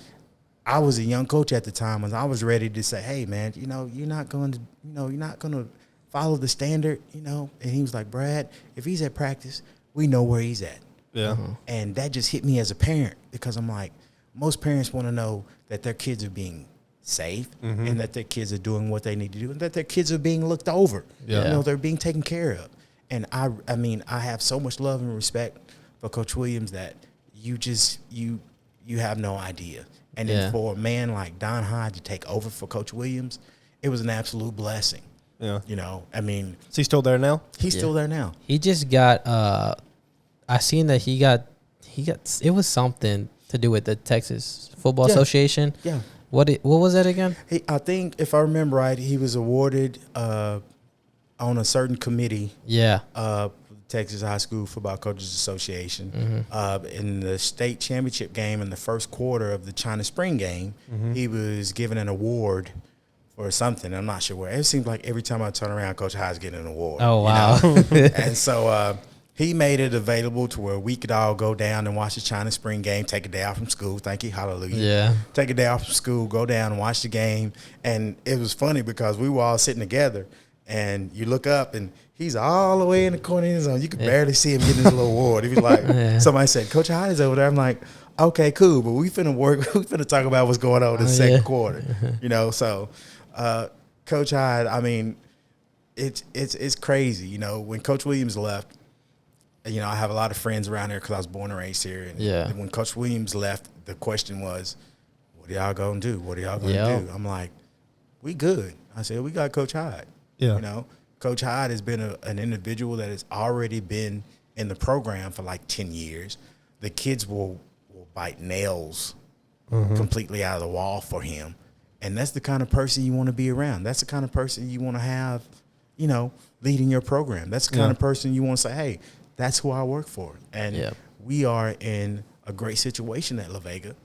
I was a young coach at the time, and I was ready to say, hey, man, you know, you're not going to follow the standard, you know. And he was like, Brad, if he's at practice, we know where he's at. Yeah. And that just hit me as a parent, because I'm like, most parents want to know that their kids are being safe and that their kids are doing what they need to do, and that their kids are being looked over. Yeah. You know, they're being taken care of. And I mean, I have so much love and respect for Coach Williams that you have no idea. And then for a man like Don Hyde to take over for Coach Williams, it was an absolute blessing. Yeah. You know, I mean. Is he still there now? He's still there now. He just got, I seen that he got, it was something to do with the Texas Football Association. Yeah. What was that again? I think, if I remember right, he was awarded on a certain committee. Yeah. Texas High School Football Coaches Association. In the state championship game in the first quarter of the China Spring game, he was given an award for something. I'm not sure where. It seems like every time I turn around, Coach Hyde's getting an award. Oh, wow. You know? And so he made it available to where we could all go down and watch the China Spring game, take a day off from school. Thank you. Hallelujah. Yeah. Take a day off from school, go down and watch the game. And it was funny because we were all sitting together, and you look up, and he's all the way in the corner of his zone. You could barely see him getting his little award. He was like, somebody said, Coach Hyde is over there. I'm like, okay, cool, but we finna talk about what's going on in the second quarter. You know, so Coach Hyde, I mean, it's crazy. You know, when Coach Williams left, you know, I have a lot of friends around here because I was born and raised here. And when Coach Williams left, the question was, what are y'all going to do? What are y'all going to do? I'm like, we good. I said, we got Coach Hyde. Yeah. You know, Coach Hyde has been an individual that has already been in the program for like 10 years. The kids will bite nails completely out of the wall for him. And that's the kind of person you want to be around. That's the kind of person you want to have, you know, leading your program. That's the kind of person you want to say, hey, that's who I work for. And we are in a great situation at La Vega,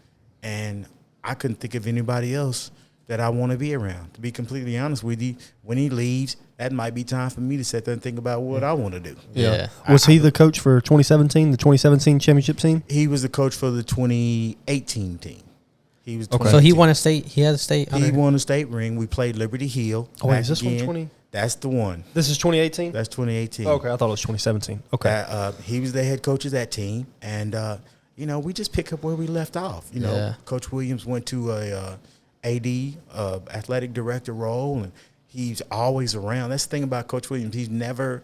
and I couldn't think of anybody else that I want to be around. To be completely honest with you, when he leaves, that might be time for me to sit there and think about what I want to do. Yeah. Was he the coach for 2017, the 2017 championship team? He was the coach for the 2018 team. He was So he won a state. He had a state. He won a state ring. We played Liberty Hill. Oh, wait, is this 120? That's the one. This is 2018? That's 2018. Okay, I thought it was 2017. Okay. He was the head coach of that team, and we just pick up where we left off. Coach Williams went to a AD, athletic director role, and he's always around. That's the thing about Coach Williams. He's never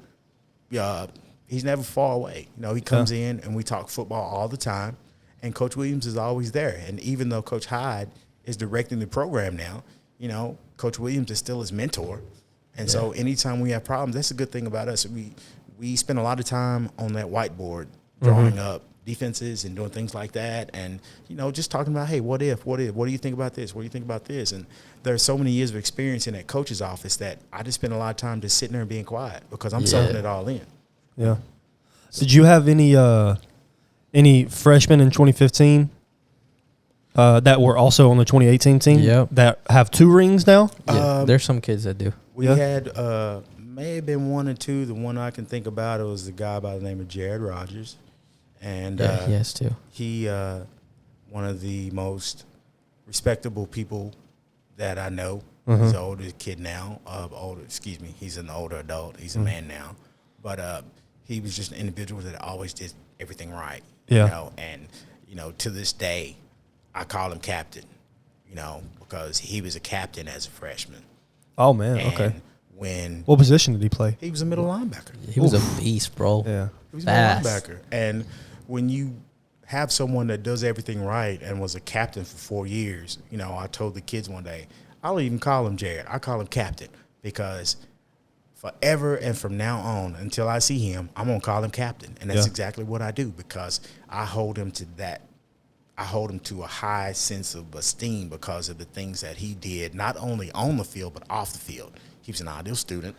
far away. He comes in and we talk football all the time, and Coach Williams is always there. And even though Coach Hyde is directing the program now, Coach Williams is still his mentor. And so anytime we have problems, that's a good thing about us. We spend a lot of time on that whiteboard drawing up defenses and doing things like that, and just talking about, hey, what if, what do you think about this, what do you think about this? And there's so many years of experience in that coach's office that I just spend a lot of time just sitting there and being quiet because I'm soaking it all in. Yeah. Did you have any freshmen in 2015 that were also on the 2018 team that have 2 rings now? There's some kids that do. We had may have been 1 or 2. The one I can think about, it was the guy by the name of Jared Rogers. And he has 2. He one of the most respectable people that I know. He's an older kid now. He's an older adult. He's a man now. But he was just an individual that always did everything right. Yeah. And to this day, I call him captain, because he was a captain as a freshman. Oh, man, And what position did he play? He was a middle linebacker. He was a beast, bro. Yeah. He was a middle linebacker. And when you have someone that does everything right and was a captain for 4 years, I told the kids one day, I don't even call him Jared. I call him captain because forever and from now on until I see him, I'm going to call him captain. And that's exactly what I do because I hold him to that. I hold him to a high sense of esteem because of the things that he did, not only on the field, but off the field. He was an ideal student.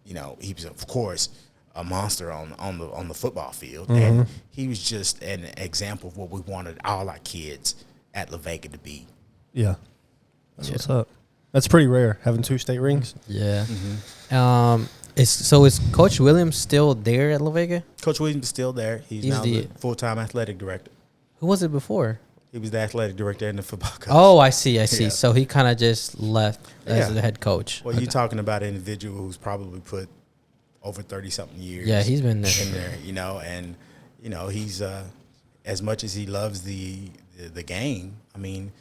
He was, of course, a monster on the football field. And he was just an example of what we wanted all our kids at La Vega to be. Yeah. That's what's up. That's pretty rare, having 2 state rings. Yeah. Is Coach Williams still there at La Vega? Coach Williams is still there. He's now the full-time athletic director. Who was it before? He was the athletic director and the football coach. Oh, I see. Yeah. So he kind of just left as the head coach. Well, you're talking about an individual who's probably put over 30-something years. Yeah, he's been there. In there, and he's as much as he loves the game. I mean,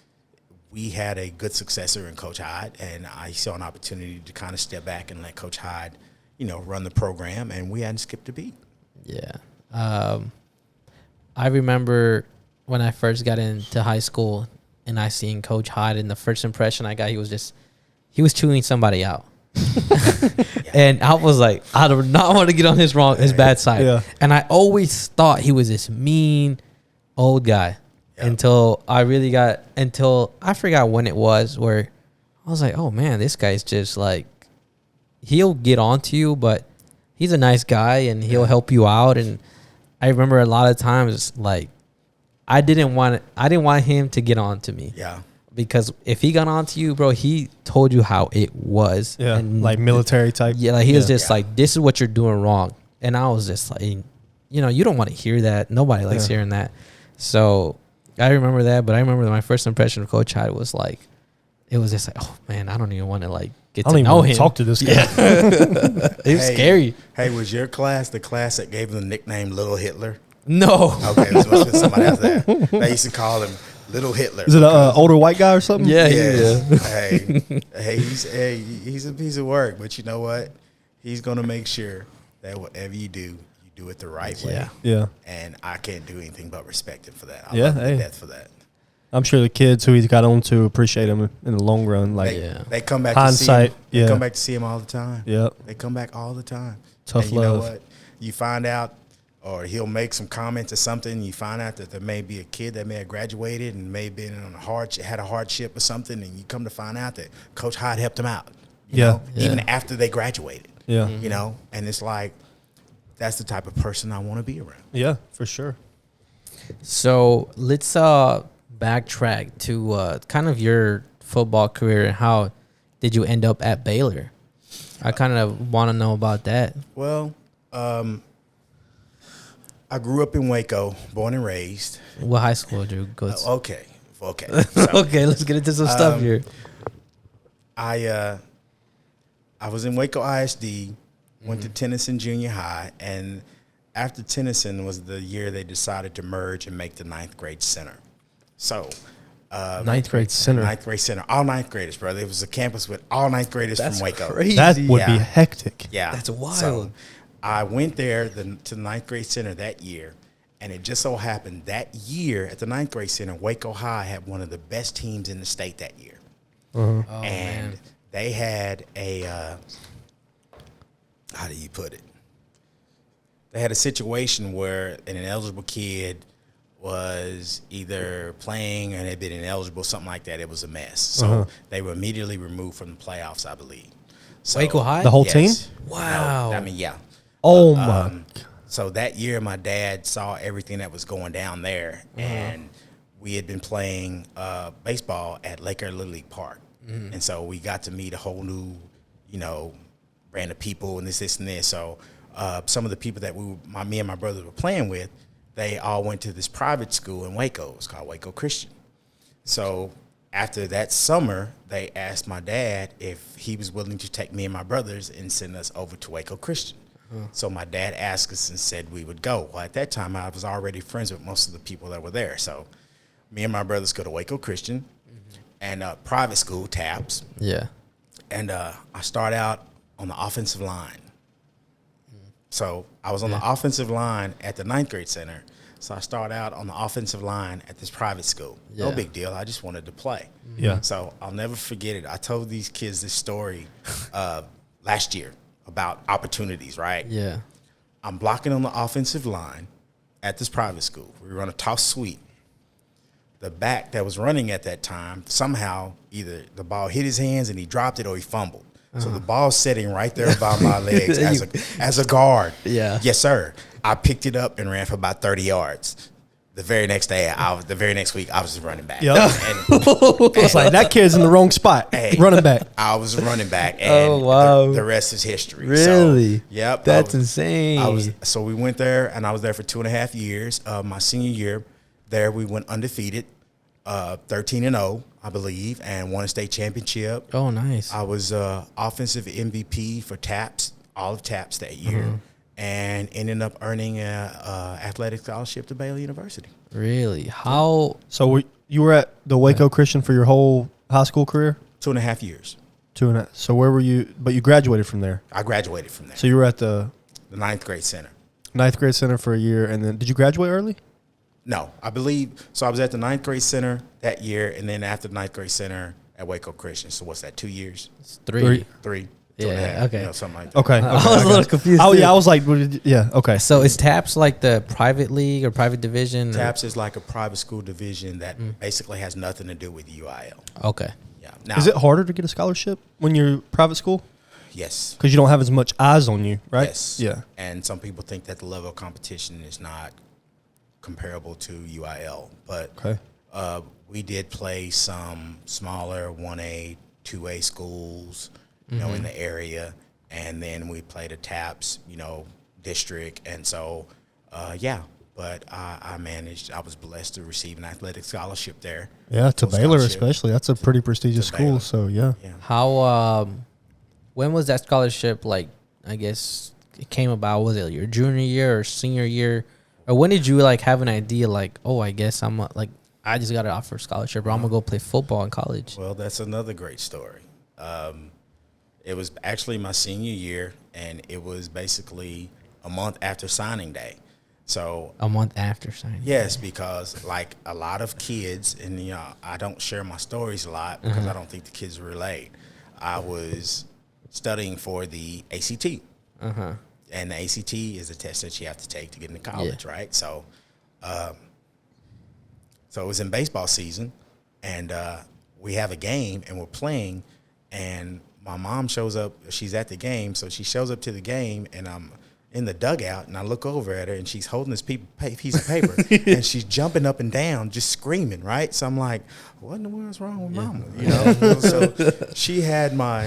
we had a good successor in Coach Hyde, and I saw an opportunity to kind of step back and let Coach Hyde, run the program, and we hadn't skipped a beat. Yeah, I remember when I first got into high school and I seen Coach Hyde, and the first impression I got, he was chewing somebody out. And I was like, I do not want to get on his bad side. Yeah. And I always thought he was this mean old guy until I forgot when it was where I was like, oh man, this guy's just like, he'll get on to you, but he's a nice guy and he'll help you out. And I remember a lot of times, like, I didn't want him to get on to me. Yeah. Because if he got on to you, bro, he told you how it was. Yeah, and like military type. Yeah, like he was just like, this is what you're doing wrong. And I was just like, you don't want to hear that. Nobody likes hearing that. So I remember that. But I remember my first impression of Coach Hyde was like, it was just like, oh, man, I don't even want to like get to know him. Talk to this guy. It was scary. Hey, was your class the class that gave him the nickname Little Hitler? No. Okay, this must have been somebody else there. They used to call him Little Hitler. Is it an older white guy or something? Yeah. Hey, he's a piece of work, but you know what? He's gonna make sure that whatever you do it the right way. Yeah. And I can't do anything but respect him for that. I love him to death for that. I'm sure the kids who he's got on to appreciate him in the long run. Like they come back hindsight. To see him. They come back to see him all the time. Yep. They come back all the time. Tough and you love. know what? You find out, or he'll make some comments or something. You find out that there may be a kid that may have graduated and may have been on had a hardship or something, and you come to find out that Coach Hyde helped him out. You know, even after they graduated. Yeah. You know, and it's like, that's the type of person I want to be around. Yeah, for sure. So let's backtrack to kind of your football career and how did you end up at Baylor? I kind of want to know about that. Well, I grew up in Waco, born and raised. What high school did you go to? Okay. Okay, let's get into some stuff here. I was in Waco ISD, went to Tennyson Junior High, and after Tennyson was the year they decided to merge and make the 9th grade center. So, ninth grade center. All 9th graders, brother. It was a campus with all 9th graders from Waco. Crazy. That would be hectic. Yeah. That's wild. So I went there to the 9th grade center that year, and it just so happened that year at the 9th grade center, Waco High had one of the best teams in the state that year. Uh-huh. Oh, And man. they had a, how do you put it? They had a situation where an ineligible kid was either playing and had been ineligible, something like that. It was a mess. So they were immediately removed from the playoffs, I believe. So, Waco High? The whole team? Wow. No, I mean, yeah. Oh, my. So that year, my dad saw everything that was going down there, and we had been playing baseball at Lake Air Little League Park. And so we got to meet a whole new, brand of people and this, and this. So some of the people that me and my brother were playing with, they all went to this private school in Waco. It's called Waco Christian. So after that summer, they asked my dad if he was willing to take me and my brothers and send us over to Waco Christian. So my dad asked us and said we would go. Well, at that time, I was already friends with most of the people that were there. So me and my brothers go to Waco Christian and private school, TAPS. Yeah. And I start out on the offensive line. So I was on the offensive line at the 9th grade center. So I started out on the offensive line at this private school. No big deal. I just wanted to play. Yeah. So I'll never forget it. I told these kids this story last year about opportunities, right? Yeah. I'm blocking on the offensive line at this private school. We run a toss sweep. The back that was running at that time, somehow either the ball hit his hands and he dropped it or he fumbled. So the ball's sitting right there by my legs as a guard. Yeah. Yes, sir. I picked it up and ran for about 30 yards. The very next week, I was just running back. Yep. And It's like, that kid's in the wrong spot. Hey. Running back. I was running back. And Oh, wow. the rest is history. Really? So, yep. That's insane. So we went there, and I was there for 2.5 years. My senior year there, we went undefeated, 13-0, I believe, and won a state championship. Oh, nice. I was offensive MVP for TAPS, all of TAPS that year, and ended up earning an athletic scholarship to Baylor University. Really? How? So you were at the Waco Christian for your whole high school career? 2.5 years. 2.5. So where were you? But you graduated from there. I graduated from there. So you were at the 9th grade center. 9th grade center for a year, and then did you graduate early? No, I believe so. I was at the 9th grade center that year, and then after the 9th grade center at Waco Christian. So what's that? 2 years? It's three. 3. Yeah, 2.5, okay. something like that. Okay. I was a little confused. Oh, too. yeah. I was like, what did you, yeah. Okay. So is TAPS like the private league or private division? TAPS is like a private school division that basically has nothing to do with UIL. Okay. Yeah. Now, Is it harder to get a scholarship when you're private school? Yes. Because you don't have as much eyes on you, right? Yes. Yeah. And some people think that the level of competition is not comparable to UIL, but Okay. we did play some smaller 1A, 2A schools, in the area, and then we played a TAPS, district, and so, But I was blessed to receive an athletic scholarship there. Yeah, to Full Baylor scholarship. especially. That's a pretty prestigious To school. Baylor. So yeah. Yeah. How? When was that scholarship? Like, I guess it came about. Was it your junior year or senior year, or when did you have an idea? Like, oh, I guess I just got an offer scholarship, or I'm gonna go play football in college. Well, that's another great story. It was actually my senior year, and it was basically a month after signing day. So A month after signing. yes, because like a lot of kids, and I don't share my stories a lot because I don't think the kids relate. I was studying for the ACT, and the ACT is a test that you have to take to get into college, right? So, so it was in baseball season, and we have a game, and we're playing, and my mom shows up. She's at the game, so she shows up to the game, and I'm in the dugout, and I look over at her, and she's holding this piece of paper, and she's jumping up and down, just screaming, right? So I'm like, what in the world's wrong with mama? So she had my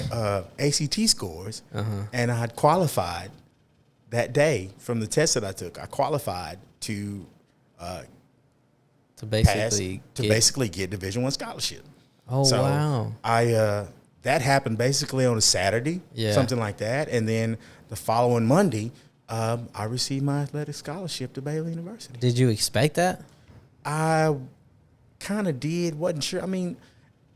ACT scores, and I had qualified that day from the test that I took. I qualified to To basically basically get Division I scholarship. Oh, So wow. I that happened basically on a Saturday, something like that. And then the following Monday, I received my athletic scholarship to Baylor University. Did you expect that? I kind of did. Wasn't sure. I mean,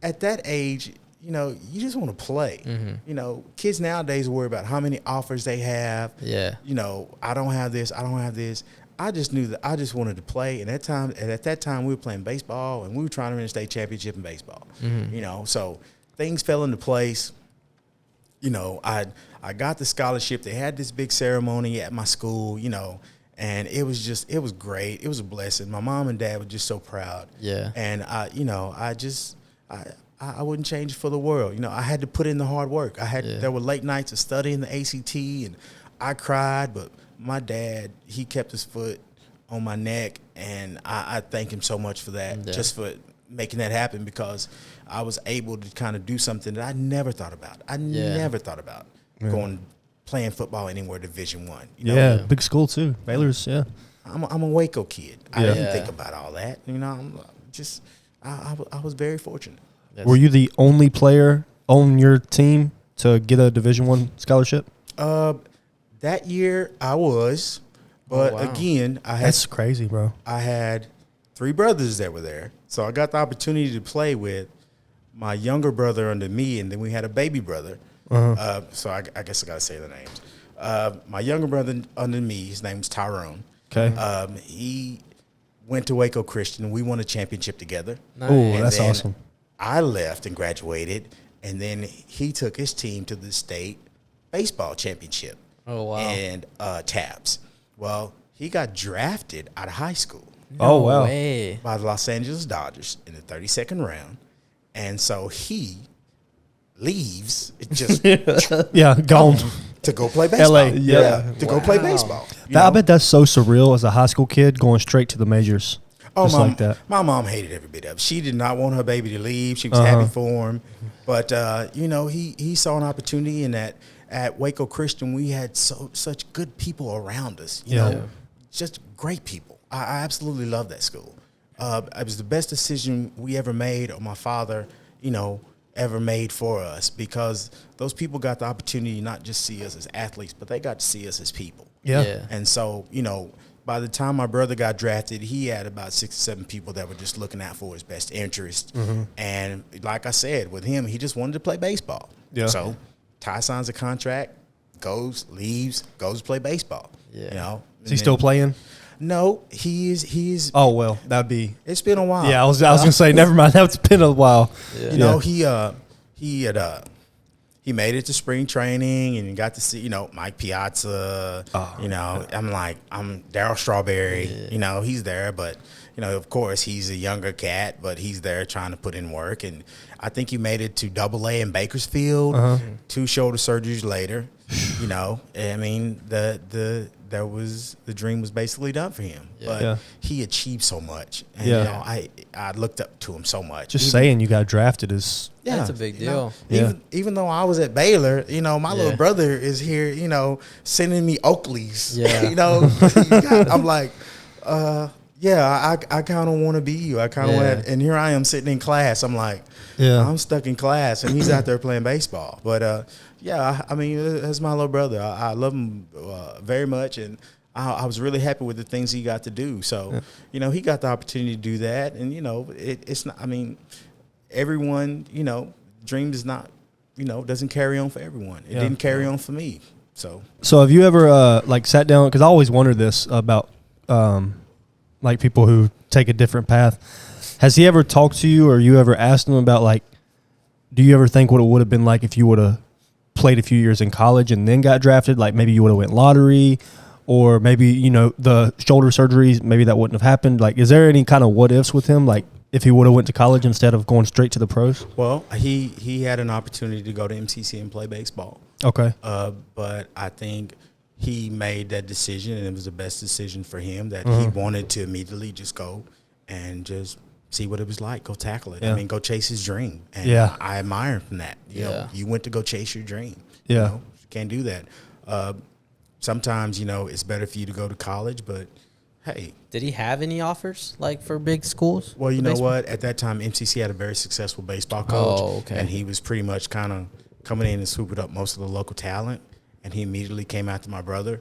at that age, you know, you just want to play. You know, kids nowadays worry about how many offers they have. Yeah. You know, I don't have this. I don't have this. I just knew that I just wanted to play. And at that time, we were playing baseball, and we were trying to win a state championship in baseball. You know, so things fell into place. You know, I got the scholarship. They had this big ceremony at my school, you know, and it was great. It was a blessing. My mom and dad were just so proud. Yeah. And I wouldn't change it for the world. You know, I had to put in the hard work. There were late nights of studying the ACT, and I cried, but my dad, he kept his foot on my neck, and I thank him so much for that, just for making that happen, because I was able to kind of do something that I never thought about. I never thought about playing football anywhere Division I. You know? Big school too. Baylor's, I'm a Waco kid. I didn't think about all that. You know, I was very fortunate. Were you the only player on your team to get a Division I scholarship? That year I was, but again, That's crazy, bro. I had 3 brothers that were there, so I got the opportunity to play with my younger brother under me, and then we had a baby brother. So I guess I gotta say the names. My younger brother under me, his name's Tyrone. Okay. He went to Waco Christian. We won a championship together. Nice. Oh, that's awesome. I left and graduated, and then he took his team to the state baseball championship. Oh, wow. And tabs. Well, he got drafted out of high school. Oh, wow. Way. By the Los Angeles Dodgers in the 32nd round. And so he leaves just gone to go play baseball. LA, Go play baseball. I bet that's so surreal as a high school kid going straight to the majors. Like that. My mom hated every bit of it. She did not want her baby to leave. She was happy for him. But, you know, he saw an opportunity in that at Waco Christian, we had such good people around us, you know, just great people. I absolutely love that school. It was the best decision we ever made, or my father, you know, ever made for us, because those people got the opportunity not just see us as athletes, but they got to see us as people. Yeah. And so, you know, by the time my brother got drafted, he had about 6 or 7 people that were just looking out for his best interest. And like I said, with him, he just wanted to play baseball. Yeah. So Ty signs a contract, leaves, goes to play baseball. Yeah. You know, Is he still playing? No, he's. Oh, well, that'd be. It's been a while. Yeah, I was gonna say, never mind. That's been a while. Yeah. You know, he made it to spring training and got to see, you know, Mike Piazza. You know, I'm Darryl Strawberry. Yeah. You know, he's there, but you know, of course, he's a younger cat, but he's there trying to put in work. And I think he made it to AA in Bakersfield. 2 shoulder surgeries later. You know, I mean, the dream was basically done for him. But he achieved so much. And, you know, I looked up to him so much. Just saying you got drafted is. Yeah, that's a big deal. You know, even though I was at Baylor, you know, my little brother is here, you know, sending me Oakleys. Yeah. You know, I'm like, I kind of want to be you. I kind of want to, and here I am sitting in class. I'm like, I'm stuck in class, and he's out there playing baseball. But, I mean, that's my little brother. I love him very much, and I was really happy with the things he got to do. So, you know, he got the opportunity to do that, and, you know, it's not, I mean, everyone, you know, dream does not, you know, doesn't carry on for everyone. It didn't carry on for me. So have you ever sat down? Because I always wondered this about like people who take a different path. Has he ever talked to you, or you ever asked him about, like, do you ever think what it would have been like if you would have played a few years in college and then got drafted? Like maybe you would have went lottery, or maybe, you know, the shoulder surgeries, maybe that wouldn't have happened. Like, is there any kind of what ifs with him? Like, if he would have went to college instead of going straight to the pros? Well, he had an opportunity to go to MCC and play baseball. Okay. But I think he made that decision, and it was the best decision for him, that he wanted to immediately just go and just see what it was like, go tackle it. I mean, go chase his dream. And I admire him from that. You know, you went to go chase your dream. You know, you can't do that. Sometimes, you know, it's better for you to go to college, but hey. Did he have any offers like for big schools? Well, you know what? At that time, MCC had a very successful baseball coach. Oh, okay. And he was pretty much kind of coming in and swooping up most of the local talent. And he immediately came after my brother.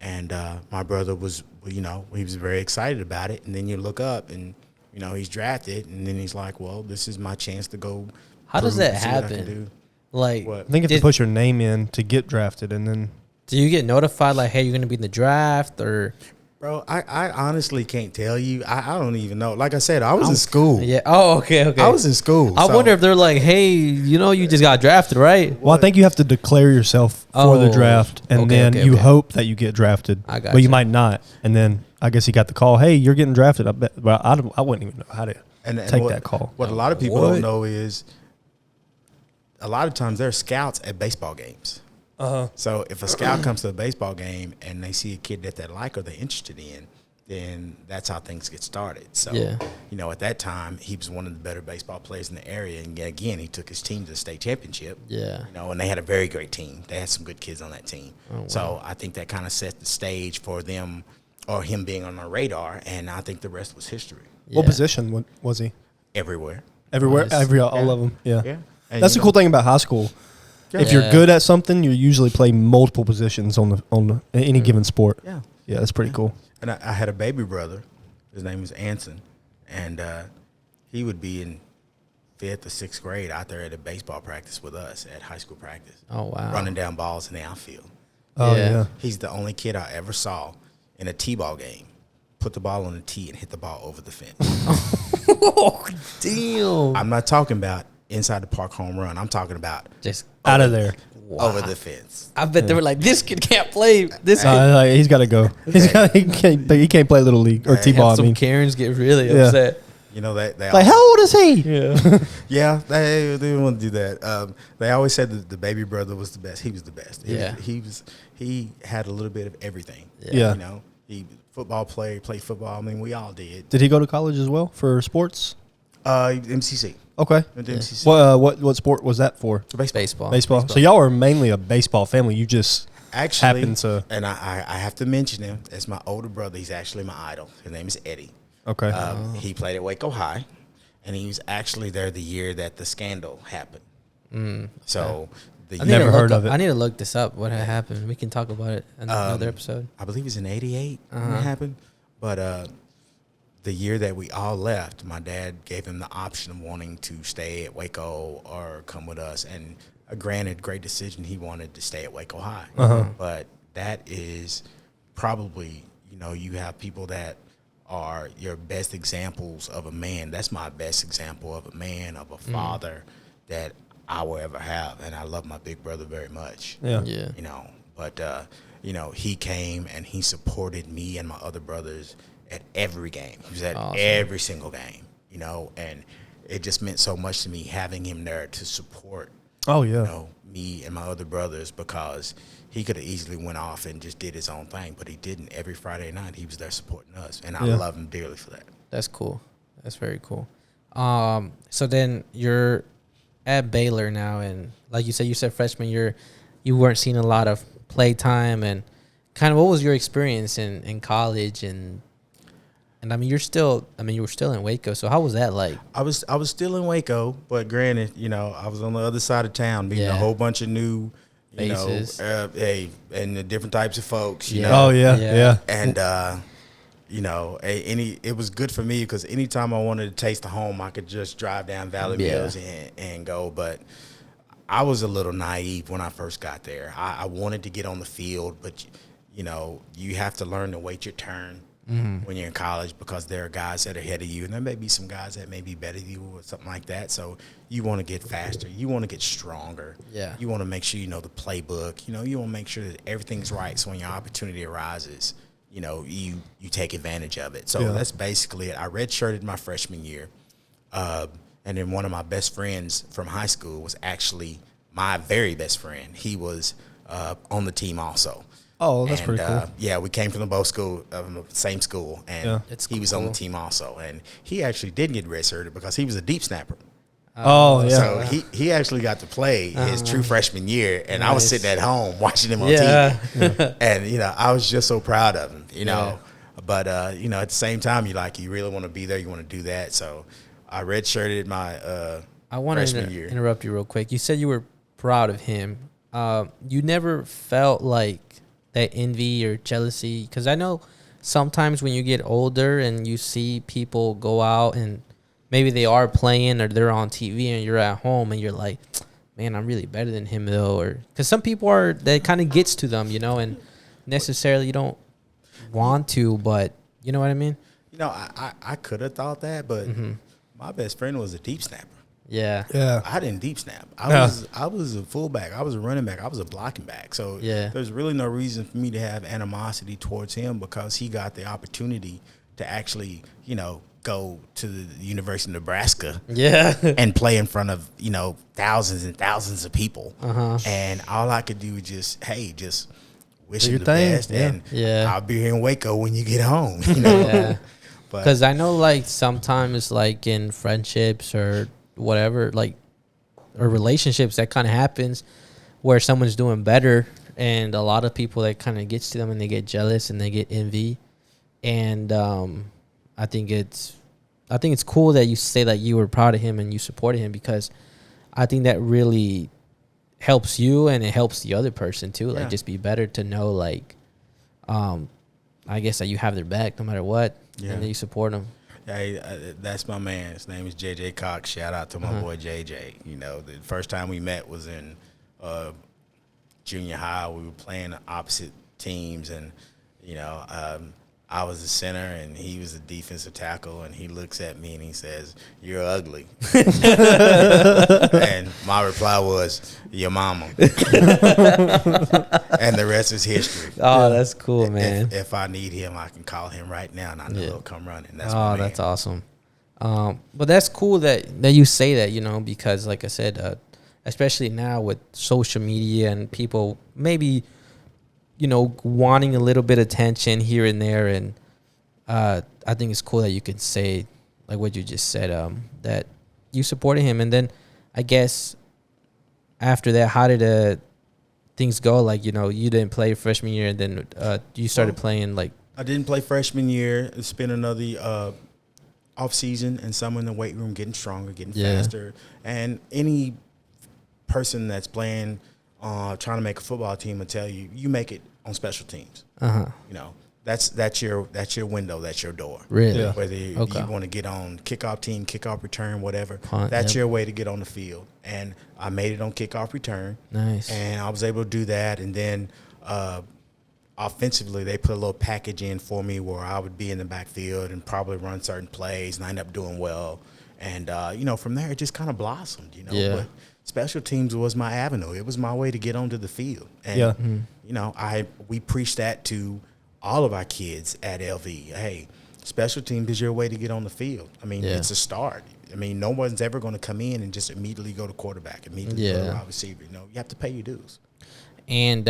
And my brother was, he was very excited about it. And then you look up and, he's drafted. And then he's like, well, this is my chance to go. How does that happen? Like, I think you have to put your name in to get drafted. And then do you get notified like, hey, you're going to be in the draft or? Bro, I honestly can't tell you. I don't even know. Like I said, I was in school. Yeah. Oh, okay. I was in school. I wonder if they're like, hey, you just got drafted, right? Well, I think you have to declare yourself for the draft, and then you hope that you get drafted. But you might not. And then I guess he got the call, hey, you're getting drafted. I bet. Well, I wouldn't even know how to take that call. What a lot of people don't know is a lot of times there are scouts at baseball games. So if a scout comes to a baseball game and they see a kid that they like or they're interested in, then that's how things get started. So, at that time, he was one of the better baseball players in the area. And again, he took his team to the state championship. Yeah. And they had a very great team. They had some good kids on that team. Oh, wow. So I think that kind of set the stage for them or him being on our radar. And I think the rest was history. Yeah. What position was he? Everywhere. Everywhere? Nice. All of them? Yeah. And that's the cool thing about high school. If you're good at something, you usually play multiple positions on any given sport. Yeah, that's pretty cool. And I had a baby brother. His name was Anson, and he would be in 5th or 6th grade out there at a baseball practice with us at high school practice. Oh wow! Running down balls in the outfield. Oh yeah. He's the only kid I ever saw in a T-ball game put the ball on the tee and hit the ball over the fence. Oh damn! I'm not talking about inside the park home run. I'm talking about just out of there. Wow. Over the fence. I bet they were like, "This kid can't play. This he's got to go. He can't play little league or T-ball." Some Karens get really upset. They like, how old is he? Yeah, yeah. They didn't want to do that. They always said that the baby brother was the best. He was the best. He had a little bit of everything. Yeah. He football player, played football. I mean, we all did. Did he go to college as well for sports? MCC. Okay. MCC. What sport was that for? Baseball. So y'all are mainly a baseball family. You just happen to. And I have to mention him as my older brother. He's actually my idol. His name is Eddie. Okay. He played at Waco High, and he was actually there the year that the scandal happened. So never heard of it. I need to look this up. What had happened? We can talk about it in another episode. I believe it was in '88 when it happened, but. The year that we all left, my dad gave him the option of wanting to stay at Waco or come with us. And granted, great decision. He wanted to stay at Waco High. But that is probably, you have people that are your best examples of a man. That's my best example of a man, of a father that I will ever have. And I love my big brother very much. Yeah. But he came and he supported me and my other brothers at every game. He was at every single game, and it just meant so much to me having him there to support, me and my other brothers, because he could have easily went off and just did his own thing, but he didn't. Every Friday night, he was there supporting us, and I love him dearly for that. That's cool. That's very cool. So then you're at Baylor now, and like you said freshman year, you weren't seeing a lot of play time, and kind of what was your experience in college and I mean, you were still in Waco. So how was that like? I was still in Waco, but granted, I was on the other side of town, meeting a whole bunch of new faces, and the different types of folks. Oh yeah. And it was good for me because anytime I wanted to taste the home, I could just drive down Valley Mills and go. But I was a little naive when I first got there. I wanted to get on the field, but you have to learn to wait your turn. When you're in college, because there are guys that are ahead of you, and there may be some guys that may be better than you or something like that. So you want to get faster. You want to get stronger. Yeah. You want to make sure you know the playbook. You want to make sure that everything's right. So when your opportunity arises, you take advantage of it. So that's basically it. I redshirted my freshman year, and then one of my best friends from high school was actually my very best friend. He was on the team also. Oh, that's pretty cool. Yeah, we came from the same school, and he was on the team also. And he actually did get redshirted because he was a deep snapper. So he actually got to play his true freshman year, and I was sitting at home watching him on TV. And I was just so proud of him. But at the same time, you really want to be there. You want to do that. So I redshirted my I want to interrupt you real quick. You said you were proud of him. You never felt like that envy or jealousy? Because I know sometimes when you get older and you see people go out and maybe they are playing or they're on TV and you're at home and you're like, man, I'm really better than him though. Or because some people that kind of gets to them, and necessarily you don't want to, but you know what I mean? I could have thought that, but my best friend was a deep snapper. Yeah. I didn't deep snap. I was a fullback. I was a running back. I was a blocking back. So there's really no reason for me to have animosity towards him because he got the opportunity to actually, go to the University of Nebraska and play in front of, thousands and thousands of people. And all I could do was just wish him the best. And I'll be here in Waco when you get home. Because I know like sometimes like in friendships or whatever, or relationships, that kind of happens where someone's doing better and a lot of people that kind of gets to them and they get jealous and they get envy. And I think it's cool that you say that you were proud of him and you supported him, because I think that really helps you and it helps the other person too. Like just be better to know I guess that you have their back no matter what, and that you support them. Hey, that's my man. His name is JJ Cox. Shout out to my boy JJ. The first time we met was in junior high. We were playing opposite teams, and I was the center and he was the defensive tackle. And he looks at me and he says, "You're ugly." And my reply was, "Your mama." And the rest is history. Oh, that's cool, man. If I need him, I can call him right now, and I know he'll come running. That's that's awesome. But that's cool that you say that, because like I said, especially now with social media and people maybe, wanting a little bit of attention here and there. And I think it's cool that you can say, like what you just said, that you supported him. And then I guess after that, how did things go? Like, you didn't play freshman year, and then you started playing like. I didn't play freshman year. Spent another off season and summer in the weight room, getting stronger, getting faster. And any person that's playing, trying to make a football team will tell you, you make it on special teams. That's your window, that's your door. Really? Yeah. Whether you want to get on kickoff team, kickoff return, whatever, that's your way to get on the field. And I made it on kickoff return. Nice. And I was able to do that. And then offensively, they put a little package in for me where I would be in the backfield and probably run certain plays, and I ended up doing well. And, from there, it just kind of blossomed, But special teams was my avenue. It was my way to get onto the field. And, we preached that to all of our kids at LV. Hey, special teams is your way to get on the field. I mean, it's a start. I mean, no one's ever going to come in and just immediately go to quarterback, immediately go to wide receiver. You have to pay your dues. And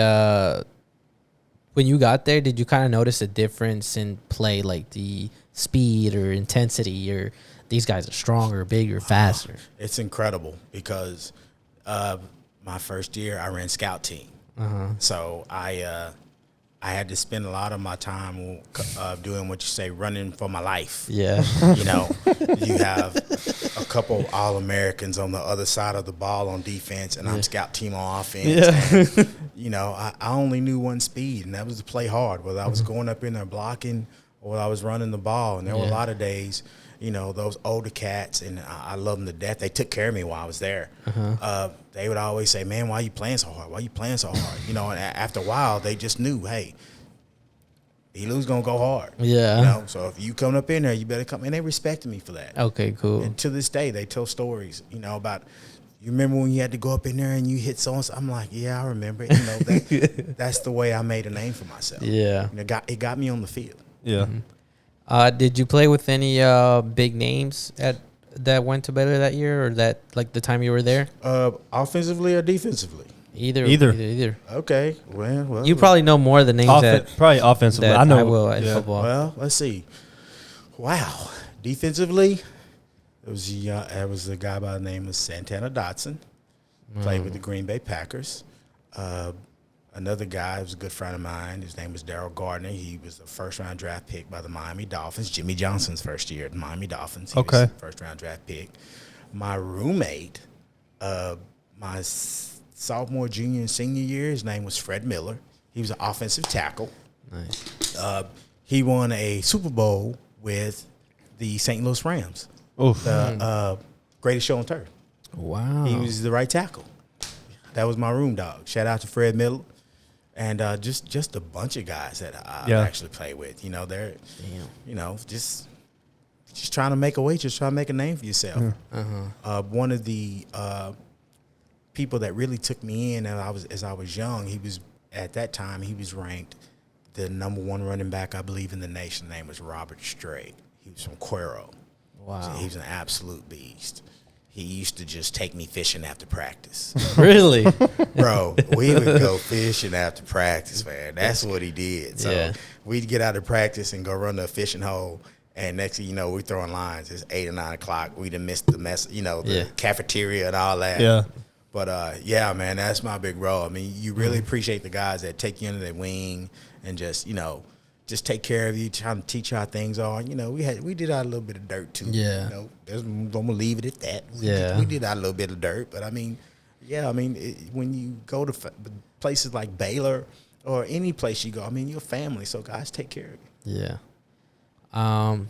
when you got there, did you kind of notice a difference in play, like the speed or intensity, or these guys are stronger, bigger, faster? It's incredible because my first year I ran scout team. So I had to spend a lot of my time doing what you say, running for my life. Yeah. You have a couple All-Americans on the other side of the ball on defense, and I'm scout team on offense. Yeah. And, I only knew one speed, and that was to play hard, whether I was going up in there blocking or whether I was running the ball. And there were a lot of days, those older cats, and I love them to death. They took care of me while I was there. They would always say, "Man, why are you playing so hard? Why are you playing so hard?" And after a while, they just knew, hey, Elu's going to go hard. Yeah. So if you come up in there, you better come. And they respected me for that. Okay, cool. And to this day, they tell stories, about, you remember when you had to go up in there and you hit so-and-so? I'm like, yeah, I remember. That's the way I made a name for myself. Yeah. It got me on the field. Yeah. Did you play with any big names that went to Baylor that year, or that like the time you were there? Offensively or defensively? Either. Okay. Well, you probably know more of the names probably offensively. I know. I will in yeah. football. Well, let's see. Wow. Defensively, there was a guy by the name of Santana Dotson. Played with the Green Bay Packers. another guy was a good friend of mine. His name was Daryl Gardner. He was the first-round draft pick by the Miami Dolphins. Jimmy Johnson's first year at the Miami Dolphins. He was the first-round draft pick. My roommate, my sophomore, junior, and senior year, his name was Fred Miller. He was an offensive tackle. Nice. He won a Super Bowl with the St. Louis Rams. The greatest show on turf. Wow. He was the right tackle. That was my room dog. Shout out to Fred Miller. And just a bunch of guys that I actually played with. You know, they're, just trying to make a way, just trying to make a name for yourself. One of the people that really took me in as I was young, at that time he was ranked the number 1 running back, I believe, in the nation. His name was Robert Strait. He was from Cuero. Wow. So he was an absolute beast. He used to just take me fishing after practice. Really? Bro, we would go fishing after practice, man. That's what he did. So we'd get out of practice and go run to a fishing hole. And next thing you know, we're throwing lines. It's 8 or 9 o'clock. We'd have missed the mess, the cafeteria and all that. Yeah. But, man, that's my big role. I mean, you really appreciate the guys that take you under their wing and just take care of you, trying to teach you how things are. We did our little bit of dirt too. Yeah. I'm gonna leave it at that. We did our little bit of dirt, but when you go to places like Baylor or any place you go, you're family, so guys take care of you. Yeah.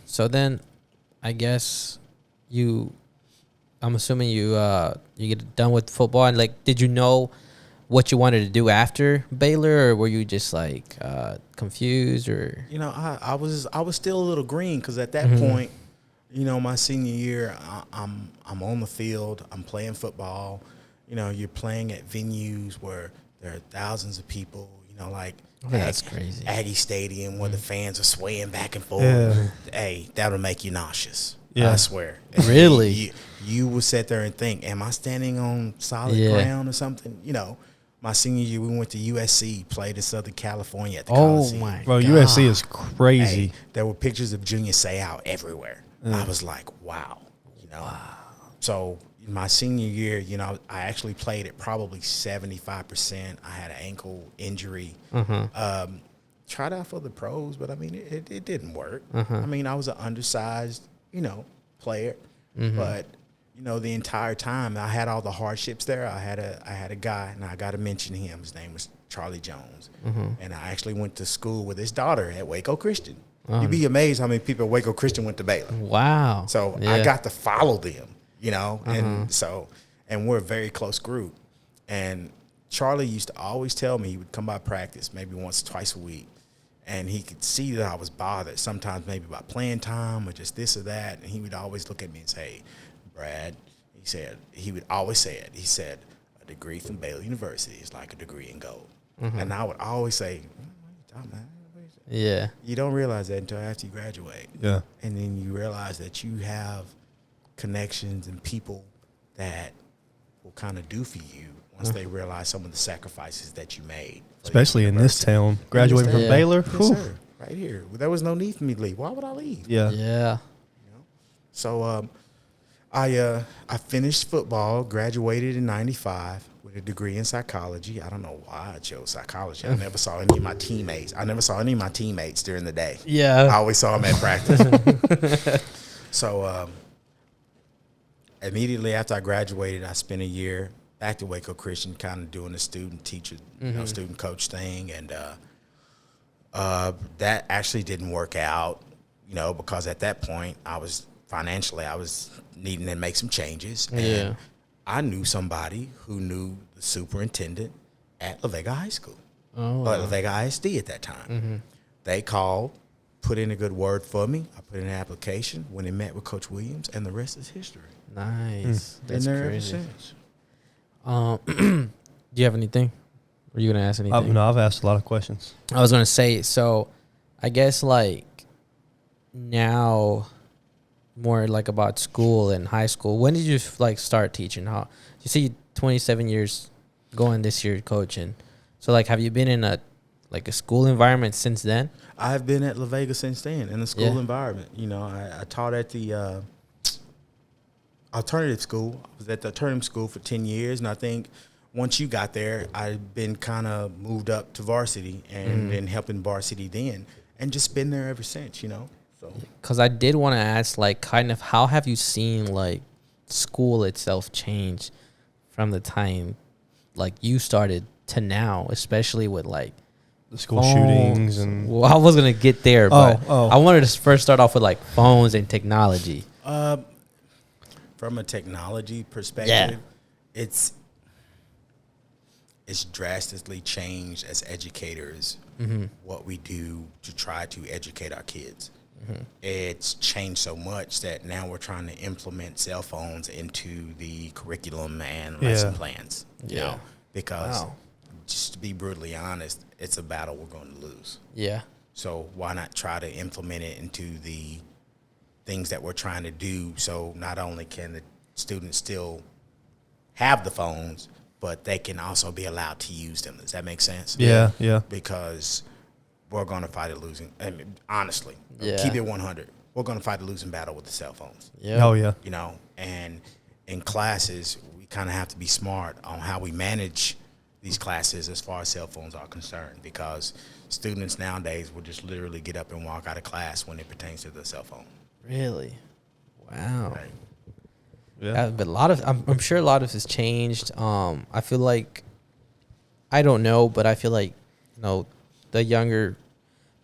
So then, I guess I'm assuming you get done with football, and did you know what you wanted to do after Baylor, or were you just confused, or? I was still a little green because at that point, my senior year, I'm on the field, I'm playing football. You're playing at venues where there are thousands of people. That's crazy. Aggie Stadium where the fans are swaying back and forth. Yeah. Hey, that'll make you nauseous. Yeah. I swear. Really? You will sit there and think, am I standing on solid ground or something? My senior year, we went to USC, played in Southern California at the Coliseum. My God. USC is crazy. Hey, there were pictures of Junior Seau everywhere. I was like, wow. So my senior year, I actually played at probably 75%. I had an ankle injury. Tried out for the pros, but it didn't work. I was an undersized, player, but the entire time I had all the hardships there. I had a guy, and I got to mention him. His name was Charlie Jones, and I actually went to school with his daughter at Waco Christian. You'd be amazed how many people at Waco Christian went to Baylor. Wow! So I got to follow them, and we're a very close group. And Charlie used to always tell me he would come by practice maybe once, twice a week, and he could see that I was bothered sometimes maybe about playing time or just this or that, and he would always look at me and say, Brad, he would always say it. He said, a degree from Baylor University is like a degree in gold. And I would always say, what are you talking about? Yeah. You don't realize that until after you graduate. Yeah. And then you realize that you have connections and people that will kind of do for you once they realize some of the sacrifices that you made. Especially in this town. Graduating from Baylor. Yes, sir. Right here. There was no need for me to leave. Why would I leave? Yeah. Yeah. So I finished football, graduated in 95 with a degree in psychology. I don't know why I chose psychology. I never saw any of my teammates. During the day. Yeah. I always saw them at practice. So immediately after I graduated, I spent a year back to Waco Christian kind of doing the student teacher, student coach thing. And that actually didn't work out, because at that point I was needing to make some changes. And I knew somebody who knew the superintendent at Vega High School, or Vega ISD at that time. They called, put in a good word for me. I put in an application, went and met with Coach Williams, and the rest is history. Nice. That's Been there crazy. ever since. Do you have anything? Were you going to ask anything? No, I've asked a lot of questions. I was going to say, so I guess now more about school and high school. When did you start teaching? How you see 27 years going this year coaching. So have you been in a school environment since then? I've been at La Vega since then in a school environment. I taught at the alternative school. I was at the alternative school for 10 years, and I think once you got there, I've been kind of moved up to varsity and then helping varsity then, and just been there ever since, you know. So, because I did want to ask, like, kind of how have you seen like school itself change from the time like you started to now, especially with like the school shootings and. Well, I was gonna get there, but I wanted to first start off with like phones and technology. From a technology perspective, it's drastically changed as educators what we do to try to educate our kids. It's changed so much that now we're trying to implement cell phones into the curriculum and lesson plans. You know, because just to be brutally honest, it's a battle we're going to lose. Yeah. So why not try to implement it into the things that we're trying to do, so not only can the students still have the phones, but they can also be allowed to use them. Does that make sense? Yeah, yeah. Because we're going to fight a losing. I mean, honestly, keep it 100. We're going to fight a losing battle with the cell phones. Yeah. Oh yeah. You know, and in classes, we kind of have to be smart on how we manage these classes as far as cell phones are concerned, because students nowadays will just literally get up and walk out of class when it pertains to the cell phone. Really? Wow. Right. Yeah. But a lot of, I'm sure a lot of has changed. I feel like, I don't know, but I feel like, you know, the younger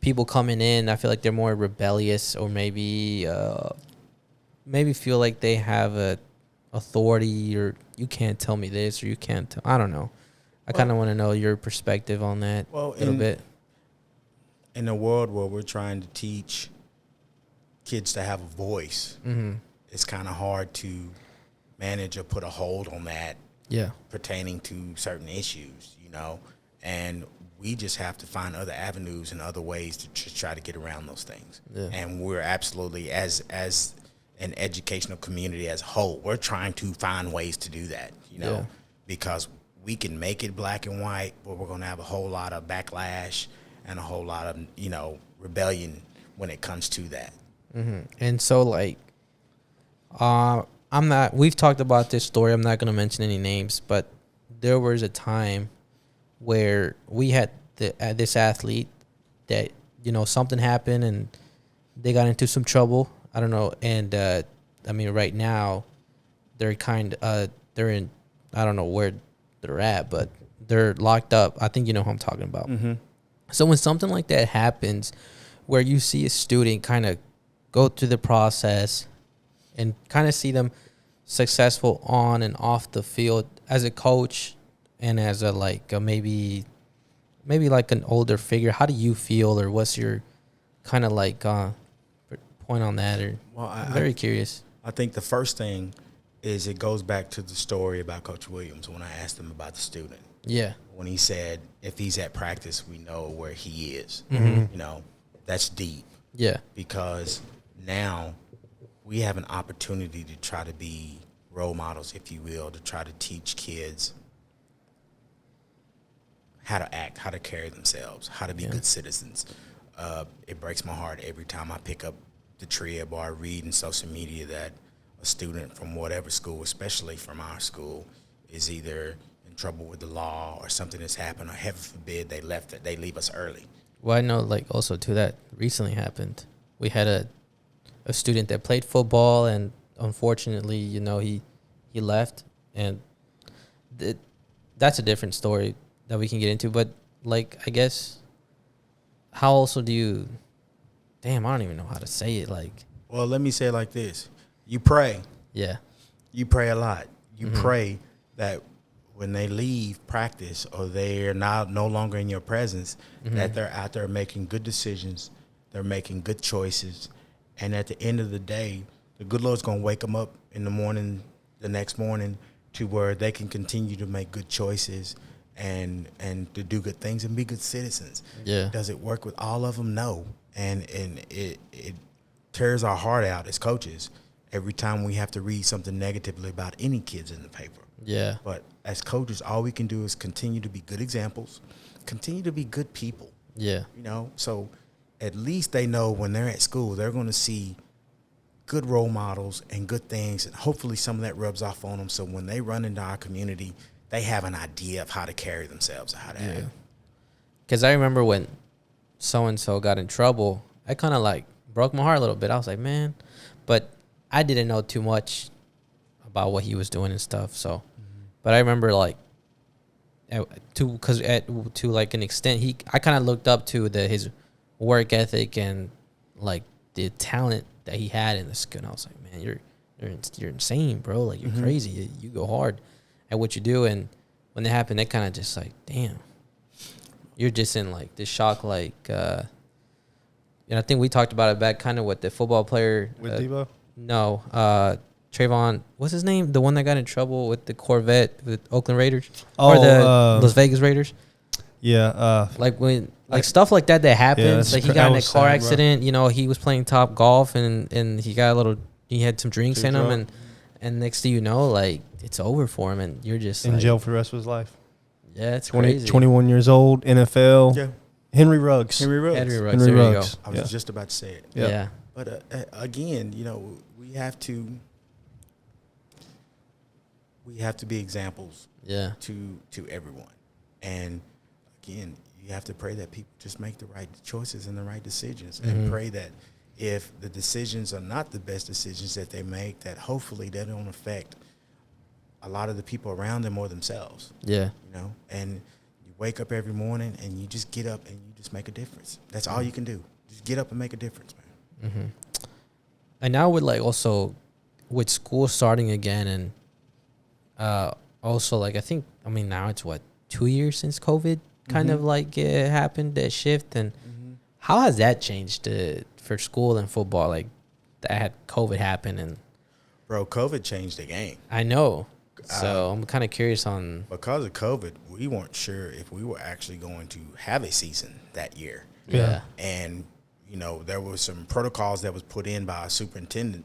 people coming in, I feel like they're more rebellious, or maybe feel like they have a authority, or you can't tell me this, or you can't tell, I don't know. I kind of want to know your perspective on that a little bit. In a world where we're trying to teach kids to have a voice, it's kind of hard to manage or put a hold on that pertaining to certain issues, you know, and we just have to find other avenues and other ways to try to get around those things. And we're absolutely, as an educational community as a whole, we're trying to find ways to do that, you know, because we can make it black and white, but we're going to have a whole lot of backlash and a whole lot of, you know, rebellion when it comes to that. And so, like, we've talked about this story. I'm not going to mention any names, but there was a time where we had this athlete that, you know, something happened and they got into some trouble. I don't know. And, I mean, right now they're they're in, I don't know where they're at, but they're locked up. I think you know who I'm talking about. So when something like that happens, where you see a student kind of go through the process and kind of see them successful on and off the field, as a coach and as a maybe like an older figure, how do you feel, or what's your kind of like point on that? Or I'm very curious. I think the first thing is it goes back to the story about Coach Williams when I asked him about the student. Yeah. When he said, if he's at practice, we know where he is. You know, that's deep. Yeah. Because now we have an opportunity to try to be role models, if you will, to try to teach kids how to act, how to carry themselves, how to be good citizens. It breaks my heart every time I pick up the Trib or I read in social media that a student from whatever school, especially from our school, is either in trouble with the law or something has happened, or heaven forbid they leave us early. Well, I know, like, also too, that recently happened. We had a student that played football, and unfortunately, you know, he left, and that's a different story that we can get into. But, like, I guess, how also do you? Damn, I don't even know how to say it. Like, well, let me say it like this: you pray. Yeah. You pray a lot. You pray that when they leave practice or they're no longer in your presence, that they're out there making good decisions, they're making good choices, and at the end of the day, the good Lord's going to wake them up in the morning, the next morning, to where they can continue to make good choices and to do good things and be good citizens. Yeah. Does it work with all of them? No. And it tears our heart out as coaches every time we have to read something negatively about any kids in the paper. Yeah. But as coaches, all we can do is continue to be good examples, continue to be good people. Yeah. You know, so at least they know when they're at school, they're going to see good role models and good things, and hopefully some of that rubs off on them. So when they run into our community, they have an idea of how to carry themselves, how to act. Because I remember when so-and-so got in trouble, I kind of like broke my heart a little bit. I was like, man, but I didn't know too much about what he was doing and stuff. So, but I remember like to like an extent, I kind of looked up to his work ethic and like the talent that he had in the school. And I was like, man, you're insane, bro. Like you're crazy. You go hard at what you do. And when it happened, they kind of just like, damn, you're just in like this shock, like. And I think we talked about it back kind of with the football player. With Debo? No. Trayvon, what's his name? The one that got in trouble with the Corvette with Oakland Raiders? Or the Las Vegas Raiders? Yeah. Like when stuff like that happens. Like he got in a car accident. Bro. You know, he was playing top golf and he got he had some drinks in him. And next thing you know, like it's over for him. And you're just in jail for the rest of his life. Yeah, it's crazy. 21 years old, NFL. Yeah. Henry Ruggs. There you go. I was just about to say it. Yeah. But again, you know, we have to be examples. Yeah. To everyone, and again, you have to pray that people just make the right choices and the right decisions, and pray that if the decisions are not the best decisions that they make, that hopefully they don't affect a lot of the people around them or themselves. Yeah. You know, and wake up every morning and you just get up and you just make a difference. That's all you can do. Just get up and make a difference, man. And now with school starting again and also like now it's 2 years since COVID kind of like it happened, that shift. And how has that changed for school and football? Like that had COVID happen and bro, COVID changed the game. I know. So I'm kind of curious on because of COVID, we weren't sure if we were actually going to have a season that year. Yeah. And you know, there was some protocols that was put in by a superintendent,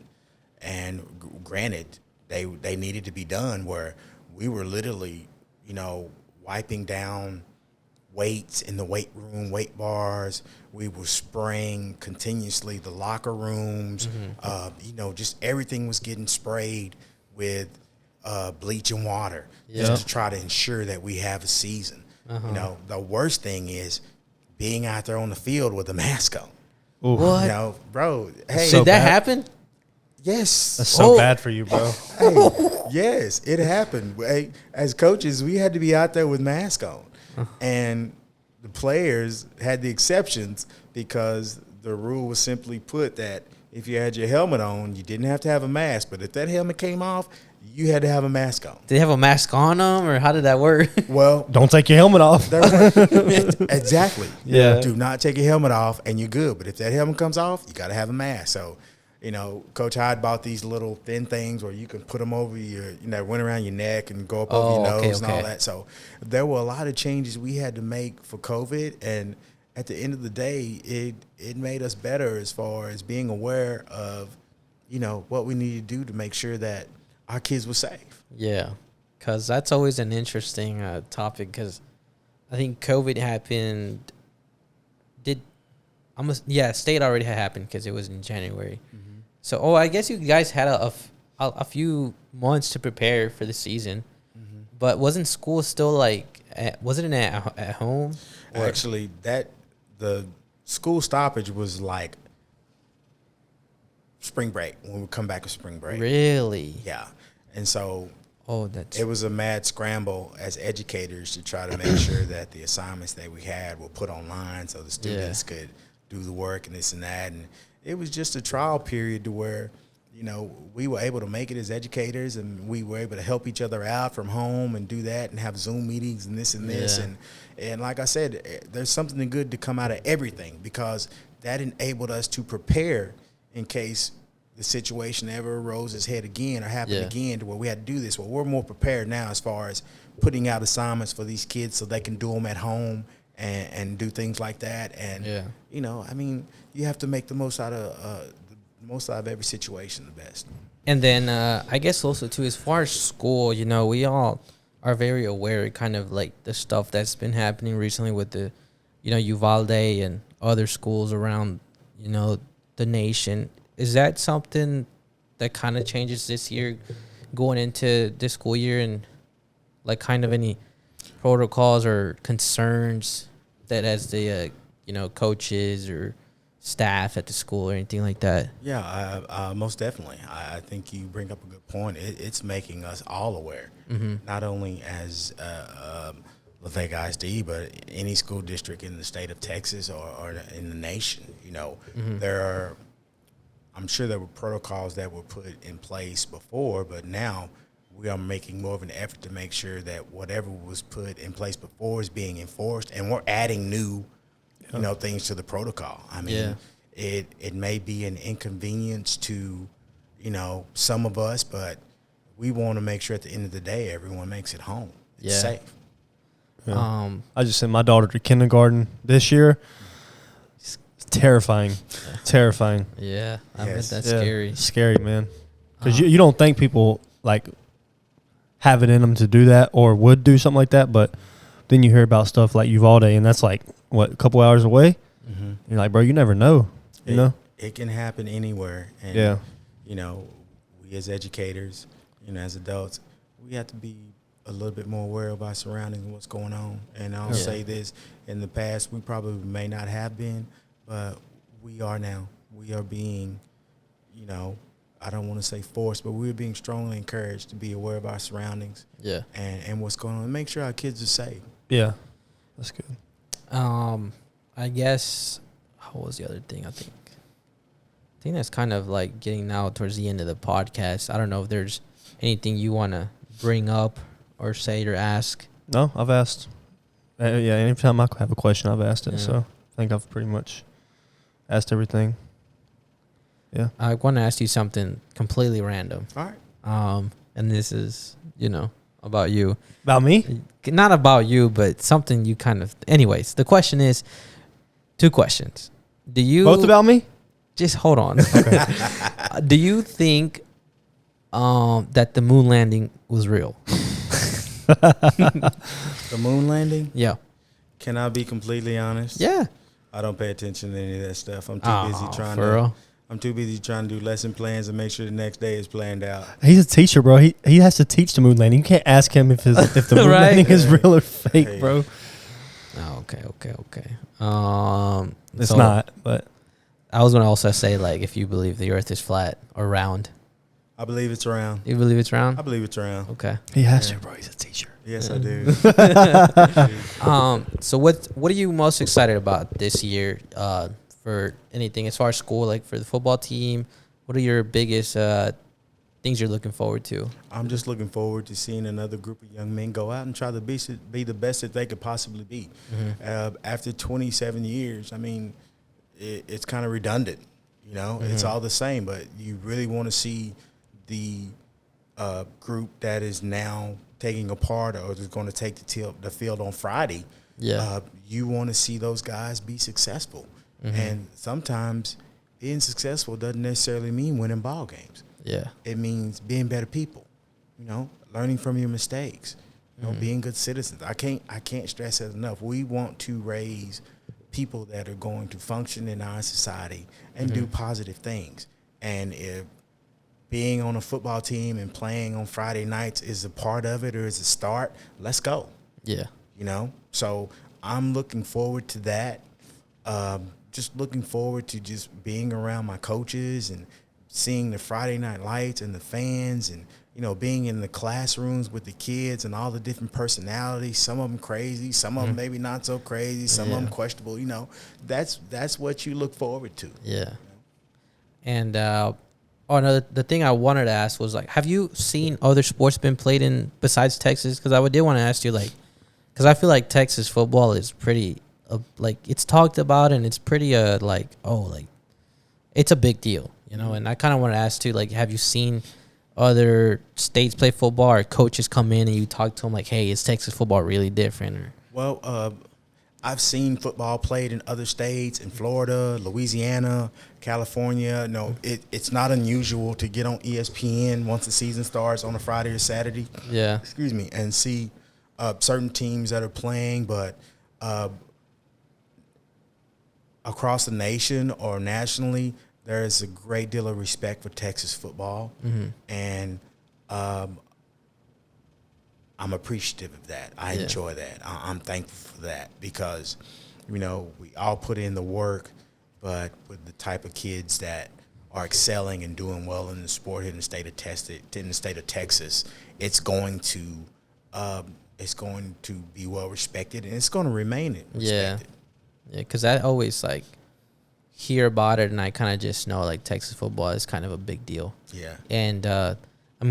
and granted, they needed to be done where we were literally, you know, wiping down weights in the weight room, weight bars. We were spraying continuously the locker rooms. You know, just everything was getting sprayed with bleach and water just to try to ensure that we have a season. You know, the worst thing is being out there on the field with a mask on. Ooh. What? You know, bro, hey. Did that happen? Yes. That's so bad for you, bro. Hey, yes, it happened. Hey, as coaches, we had to be out there with masks on. And the players had the exceptions because the rule was simply put that if you had your helmet on, you didn't have to have a mask. But if that helmet came off, you had to have a mask on. Did they have a mask on them, or how did that work? Well, don't take your helmet off. Exactly. Yeah. Do not take your helmet off, and you're good. But if that helmet comes off, you got to have a mask. So, you know, Coach Hyde bought these little thin things where you can put them over your, you know, went around your neck and go up over your nose and all that. So there were a lot of changes we had to make for COVID, and at the end of the day, it made us better as far as being aware of, you know, what we need to do to make sure that our kids were safe. Yeah, because that's always an interesting topic, because I think COVID happened. State already had happened because it was in January. So, I guess you guys had a few months to prepare for the season, but wasn't school still like, wasn't it at home? Or? Actually, the school stoppage was like spring break, when we come back from spring break. Really? Yeah. And so it was a mad scramble as educators to try to make sure that the assignments that we had were put online so the students could do the work and this and that. And it was just a trial period to where, you know, we were able to make it as educators, and we were able to help each other out from home and do that and have Zoom meetings and this and this. And like I said, there's something good to come out of everything, because that enabled us to prepare in case the situation ever arose its head again or happened again, to where we had to do this. Well, we're more prepared now as far as putting out assignments for these kids so they can do them at home and do things like that. And, you know, I mean, you have to make the most out of every situation the best. And then I guess also, too, as far as school, you know, we all are very aware of kind of like the stuff that's been happening recently with the, you know, Uvalde and other schools around, you know, the nation. Is that something that kind of changes this year going into this school year? And like kind of any protocols or concerns that as the coaches or staff at the school or anything like that? Yeah, most definitely. I think you bring up a good point. It's making us all aware, not only as Vega ISD, but any school district in the state of Texas or in the nation. I'm sure there were protocols that were put in place before, but now we are making more of an effort to make sure that whatever was put in place before is being enforced, and we're adding new things to the protocol. I mean, it may be an inconvenience to, some of us, but we want to make sure at the end of the day everyone makes it home. It's safe. Yeah. I just sent my daughter to kindergarten this year. It's terrifying. Terrifying. Yeah, I bet that's scary. Scary, man. Because you don't think people, like, have it in them to do that or would do something like that, but then you hear about stuff like Uvalde, and that's like, what, a couple hours away? You're like, bro, you never know. You know? It can happen anywhere. And, we as educators, as adults, we have to be a little bit more aware of our surroundings and what's going on. And I'll say this, in the past, we probably may not have been, but we are now. We are being, I don't want to say forced, but we're being strongly encouraged to be aware of our surroundings. Yeah. And what's going on, and make sure our kids are safe. Yeah. That's good. I guess, what was the other thing? I think that's kind of like getting now towards the end of the podcast. I don't know if there's anything you want to bring up or say or ask. No, I've asked. Anytime I have a question, I've asked it. So I think I've pretty much asked everything. Yeah. I want to ask you something completely random. All right. And this is, about you. About me? Not about you, but something you kind of... Anyways, the question is... 2 questions. Do you... Both about me? Just hold on. Okay. Do you think that the moon landing was real? The moon landing? Yeah. Can I be completely honest? Yeah. I don't pay attention to any of that stuff. I'm too busy trying to do lesson plans and make sure the next day is planned out. He's a teacher, bro. He has to teach the moon landing. You can't ask him if the moon landing is real or fake, bro. Oh, okay. It's not, but I was going to also say, like, if you believe the earth is flat or round. I believe it's round. You believe it's round? I believe it's round. Okay. He has to, bro. He's a teacher. Yes, I do. So what are you most excited about this year for anything as far as school, like for the football team? What are your biggest things you're looking forward to? I'm just looking forward to seeing another group of young men go out and try to be the best that they could possibly be. After 27 years, I mean, it's kind of redundant. It's all the same, but you really want to see the group that is now taking a part or is going to take the field on Friday. Yeah. You want to see those guys be successful. And sometimes being successful doesn't necessarily mean winning ball games. Yeah. It means being better people, learning from your mistakes, being good citizens. I can't stress that enough. We want to raise people that are going to function in our society and do positive things. And if being on a football team and playing on Friday nights is a part of it or is a start, let's go. Yeah. So I'm looking forward to that. Just looking forward to just being around my coaches and seeing the Friday night lights and the fans and, being in the classrooms with the kids and all the different personalities, some of them crazy, some of them maybe not so crazy, some of them questionable, that's what you look forward to. Yeah. And, the thing I wanted to ask was, like, have you seen other sports been played in besides Texas? Because I did want to ask you, like, because I feel like Texas football is pretty, it's talked about and it's pretty, it's a big deal, And I kind of want to ask, too, like, have you seen other states play football or coaches come in and you talk to them like, hey, is Texas football really different? Or? Well, I've seen football played in other states, in Florida, Louisiana, California. No, it's not unusual to get on ESPN once the season starts on a Friday or Saturday. Yeah. Excuse me, and see certain teams that are playing, but across the nation or nationally, there is a great deal of respect for Texas football, and I'm appreciative of that. I enjoy that. I'm thankful for that because, we all put in the work, but with the type of kids that are excelling and doing well in the sport in the state of Texas, it's going to be well respected, and it's going to remain respected. Yeah, because I always hear about it, and I kind of just know Texas football is kind of a big deal. Yeah, and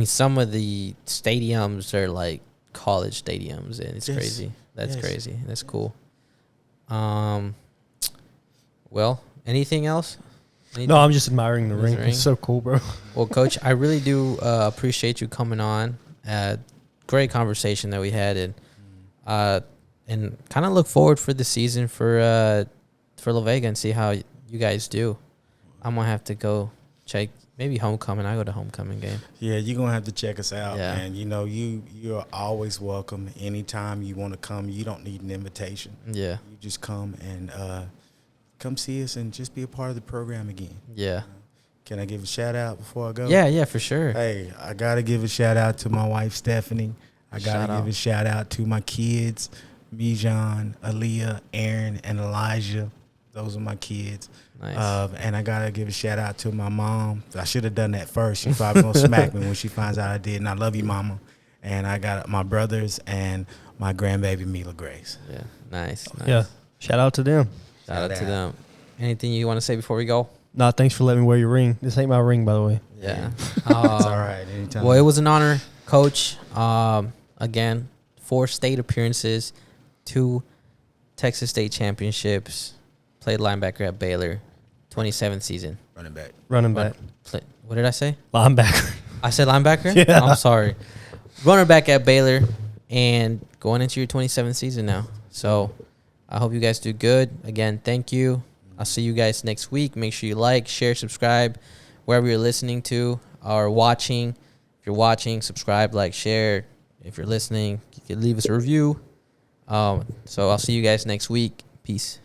some of the stadiums are college stadiums, and it's crazy. That's crazy. That's cool. Well, anything else? No, I'm just admiring the ring. It's so cool, bro. Well, Coach, I really do appreciate you coming on. Great conversation that we had, and kind of look forward for the season for La Vega and see how you guys do. I'm gonna have to go check maybe homecoming. I go to homecoming game. Yeah, you're gonna have to check us out, yeah. man. You're always welcome. Anytime you want to come, you don't need an invitation. Yeah, you just come and come see us and just be a part of the program again. Yeah. Can I give a shout out before I go? Yeah, for sure. Hey, I gotta give a shout out to my wife Stephanie. I gotta give a shout out to my kids, Mijan, Aaliyah, Aaron, and Elijah. Those are my kids. Nice. And I gotta give a shout out to my mom. I should have done that first. She's probably gonna smack me when she finds out I did. And I love you, Mama. And I got my brothers and my grandbaby Mila Grace. Yeah, nice. Yeah, shout out to them. Shout out to them. Anything you want to say before we go? No, thanks for letting me wear your ring. This ain't my ring, by the way. Yeah. It's all right. Anytime. Well, it was an honor, Coach. Again, 4 state appearances, 2 Texas State championships, played linebacker at Baylor, 27th season. Running back. What did I say? Linebacker. I said linebacker? Yeah. I'm sorry. Runner back at Baylor and going into your 27th season now. So I hope you guys do good. Again, thank you. I'll see you guys next week. Make sure you like, share, subscribe, wherever you're listening to or watching. If you're watching, subscribe, like, share. If you're listening, you can leave us a review. So I'll see you guys next week. Peace.